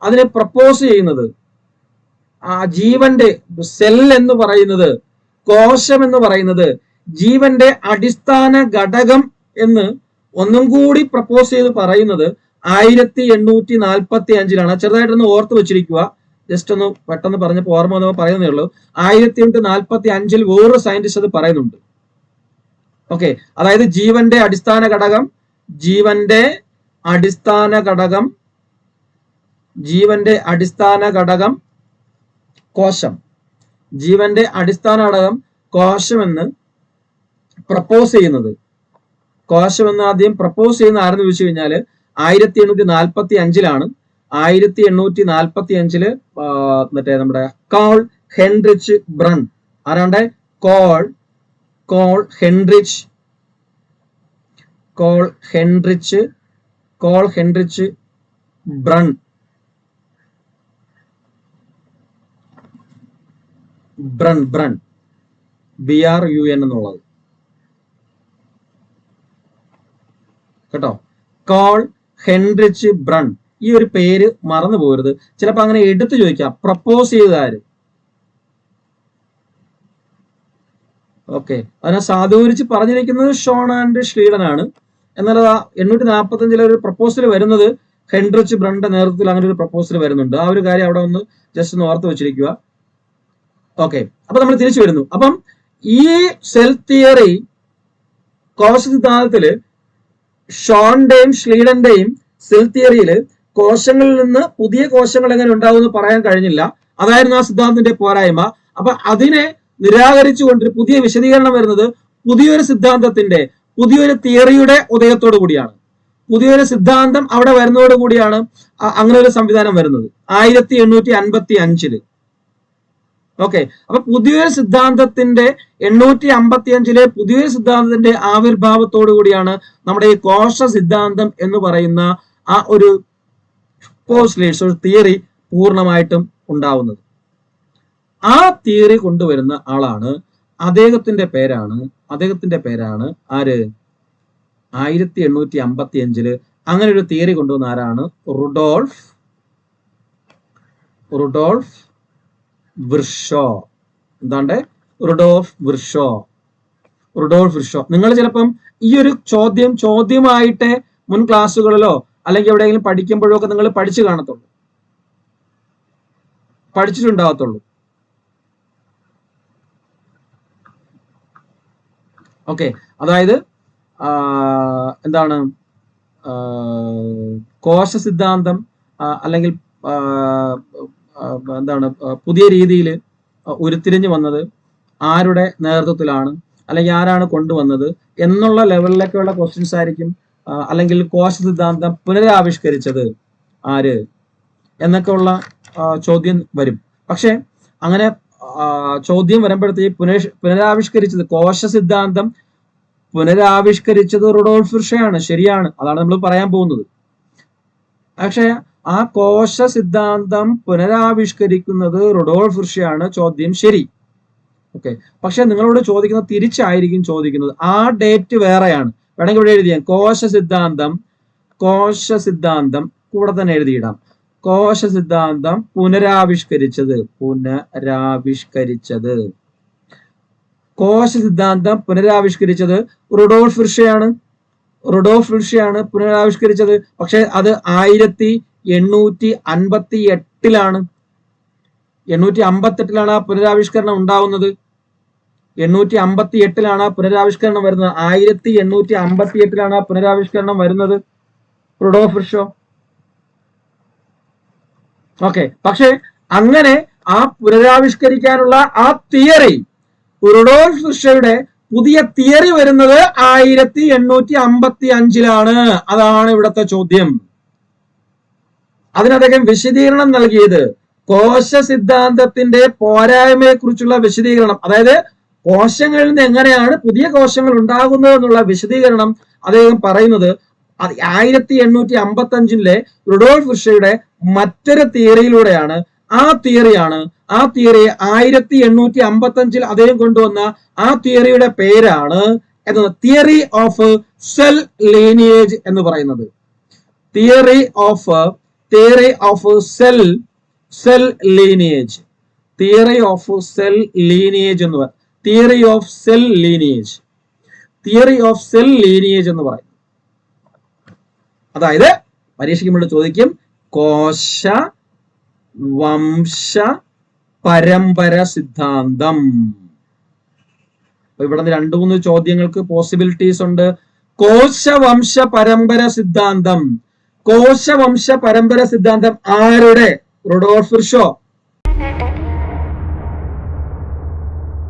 അതിനെ പ്രപ്പോസ് ചെയ്യുന്നത്, ജീവന്റെ സെൽ എന്ന് പറയുന്നത്, കോശം എന്ന് പറയുന്നത് ജീവന്റെ അടിസ്ഥാന ഘടകം എന്ന് ഒന്നും കൂടി പ്രപ്പോസ് ചെയ്ത് പറയുന്നത് 1845 ചെറുതായിട്ടൊന്ന് ഓർത്ത് വെച്ചിരിക്കുക. ജസ്റ്റ് ഒന്ന് പെട്ടെന്ന് പറഞ്ഞപ്പോൾ ഓർമ്മ വന്നപ്പോൾ പറയുന്നേ ഉള്ളൂ. 1845 വേറൊരു സയന്റിസ്റ്റ് അത് പറയുന്നുണ്ട്. ഓക്കെ, അതായത് ജീവന്റെ അടിസ്ഥാന ഘടകം കോശം. ജീവന്റെ അടിസ്ഥാന ഘടകം കോശമെന്ന് പ്രപ്പോസ് ചെയ്യുന്നത്, കോശമെന്ന് ആദ്യം പ്രപ്പോസ് ചെയ്യുന്ന ആരെന്ന് ചോദിച്ചു കഴിഞ്ഞാല് 1845 1845 മറ്റേ നമ്മുടെ കാൾ ഹെൻറിച്ച് ബ്രൺ. ആരാണ്ട്? Karl Karl Heinrich Brun BRUN എന്നുള്ളത് കേട്ടോ. Karl Heinrich Brun. ഈ ഒരു പേര് മറന്നു പോകരുത്. ചിലപ്പോൾ അങ്ങനെ എടുത്തു ചോദിക്കാം. പ്രപ്പോസ് ചെയ്തത് ആര്? ഓക്കെ, അതിനെ സാധൂകരിച്ച് പറഞ്ഞിരിക്കുന്നത് ഷോൺ ആൻഡ് ഷ്ലീഡൻ ആണ്. എന്നാൽ 845 ഒരു പ്രപ്പോസൽ വരുന്നത് ഹെൻറിച്ച് ബ്രണിന്റെ നേതൃത്വത്തിൽ അങ്ങനെ ഒരു പ്രപ്പോസൽ വരുന്നുണ്ട്. ആ ഒരു കാര്യം അവിടെ ഒന്ന് ജസ്റ്റ് ഒന്ന് ഓർത്ത് വെച്ചിരിക്കുക. ഓക്കെ, അപ്പൊ നമ്മൾ തിരിച്ചു വരുന്നു. അപ്പം ഈ സെൽ തിയറി കോശ സിദ്ധാന്തത്തില് ഷോണിന്റെയും ഷ്ലീഡന്റെയും സെൽ തിയറിയില് കോശങ്ങളിൽ നിന്ന് പുതിയ കോശങ്ങൾ എങ്ങനെ ഉണ്ടാവും എന്ന് പറയാൻ കഴിഞ്ഞില്ല. അതായിരുന്നു ആ സിദ്ധാന്തത്തിന്റെ പോരായ്മ. അപ്പൊ അതിനെ നിരാകരിച്ചുകൊണ്ട് പുതിയ വിശദീകരണം വരുന്നത് പുതിയൊരു സിദ്ധാന്തത്തിന്റെ, പുതിയൊരു തിയറിയുടെ ഉദയത്തോടു കൂടിയാണ്. പുതിയൊരു സിദ്ധാന്തം അവിടെ വരുന്നതോടു കൂടിയാണ് അങ്ങനെ ഒരു സംവിധാനം വരുന്നത് 1855. ഓക്കെ, അപ്പൊ പുതിയൊരു സിദ്ധാന്തത്തിന്റെ 855 പുതിയൊരു സിദ്ധാന്തത്തിന്റെ ആവിർഭാവത്തോടു കൂടിയാണ് നമ്മുടെ ഈ കോശ സിദ്ധാന്തം എന്ന് പറയുന്ന ആ ഒരു പോസ്റ്റ്ലേറ്റ്സ് തിയറി പൂർണ്ണമായിട്ടും ഉണ്ടാവുന്നത്. ആ തിയറി കൊണ്ടുവരുന്ന ആളാണ്, അദ്ദേഹത്തിന്റെ പേരാണ് ആര്? 1855 അങ്ങനെ ഒരു തിയറി കൊണ്ടുവന്ന ആരാണ്? Rudolf Virchow. എന്താണ്ട്? Rudolf Virchow. നിങ്ങൾ ചിലപ്പം ഈ ഒരു ചോദ്യമായിട്ട് മുൻ ക്ലാസ്സുകളിലോ അല്ലെങ്കിൽ എവിടെയെങ്കിലും പഠിക്കുമ്പോഴോ ഒക്കെ നിങ്ങൾ പഠിച്ചിട്ടുണ്ടാകത്തുള്ളൂ. ഓക്കെ, അതായത് എന്താണ് കോശ സിദ്ധാന്തം അല്ലെങ്കിൽ എന്താണ് പുതിയ രീതിയിൽ ഉരുത്തിരിഞ്ഞു വന്നത് ആരുടെ നേതൃത്വത്തിലാണ്, അല്ലെങ്കിൽ ആരാണ് കൊണ്ടുവന്നത് എന്നുള്ള ലെവലിലേക്കുള്ള ക്വസ്റ്റ്യൻസ് ആയിരിക്കും. അല്ലെങ്കിൽ കോശ സിദ്ധാന്തം പുനരാവിഷ്കരിച്ചത് ആര് എന്നൊക്കെ ഉള്ള ചോദ്യം വരും. പക്ഷെ അങ്ങനെ ചോദ്യം വരുമ്പോഴത്തേക്ക് പുനരാവിഷ്കരിച്ചത്, കോശ സിദ്ധാന്തം പുനരാവിഷ്കരിച്ചത് റുഡോൾഫ് വിർഷോയാണ്. ശരിയാണ്, അതാണ് നമ്മൾ പറയാൻ പോകുന്നത്. പക്ഷെ ആ കോശ സിദ്ധാന്തം പുനരാവിഷ്കരിക്കുന്നത് റുഡോൾഫ് വിർഷോയാണ്. ചോദ്യം ശരി. ഓക്കെ, പക്ഷെ നിങ്ങളോട് ചോദിക്കുന്നത് തിരിച്ചായിരിക്കും ചോദിക്കുന്നത്. ആ ഡേറ്റ് വേറെയാണ്. വേണമെങ്കിൽ ഇവിടെ എഴുതിയാൽ കോശ സിദ്ധാന്തം കൂടെ തന്നെ എഴുതിയിടാം. കോശ സിദ്ധാന്തം പുനരാവിഷ്കരിച്ചത് കോശ സിദ്ധാന്തം പുനരാവിഷ്കരിച്ചത് റുഡോൾഫ് വിർഷോയാണ് പുനരാവിഷ്കരിച്ചത്. പക്ഷെ അത് 1858 858 ആ പുനരാവിഷ്കരണം ഉണ്ടാവുന്നത്. 858 ആ പുനരാവിഷ്കരണം വരുന്നത്. 1858 ആ പുനരാവിഷ്കരണം വരുന്നത് റുഡോൾഫ് വിർഷോ. ഓക്കെ, പക്ഷെ അങ്ങനെ ആ പുനരാവിഷ്കരിക്കാനുള്ള ആ തിയറി, റുഡോൾഫ് വിർഷോയുടെ പുതിയ തിയറി വരുന്നത് 1855 അതാണ് ഇവിടുത്തെ ചോദ്യം. അതിനദ്ദേഹം വിശദീകരണം നൽകിയത് കോശ സിദ്ധാന്തത്തിന്റെ പോരായ്മയെ കുറിച്ചുള്ള വിശദീകരണം, അതായത് കോശങ്ങളിൽ നിന്ന് എങ്ങനെയാണ് പുതിയ കോശങ്ങൾ ഉണ്ടാകുന്നത് എന്നുള്ള വിശദീകരണം അദ്ദേഹം പറയുന്നത് 1855 റുഡോൾഫ് വിർഷോയുടെ മറ്റൊരു തിയറിയിലൂടെയാണ്. ആ തിയറി 1855 അദ്ദേഹം കൊണ്ടുവന്ന ആ തിയറിയുടെ പേരാണ് തിയറി ഓഫ് സെൽ ലീനിയേജ് എന്ന് പറയുന്നത്. തിയറി ഓഫ് സെൽ ലീനിയേജ് എന്ന് പറയും. തിയറി ഓഫ് സെൽ ലീനിയേജ് എന്ന് പറയും. അതായത് പരീക്ഷയ്ക്ക് നമ്മൾ ചോദിക്കും കോശ വംശ പരമ്പര സിദ്ധാന്തം. ഇവിടെ 2-3 ചോദ്യങ്ങൾക്ക് പോസിബിലിറ്റീസ് ഉണ്ട്. കോശവംശ പരമ്പര സിദ്ധാന്തം ആരുടെ? Rudolf Virchow.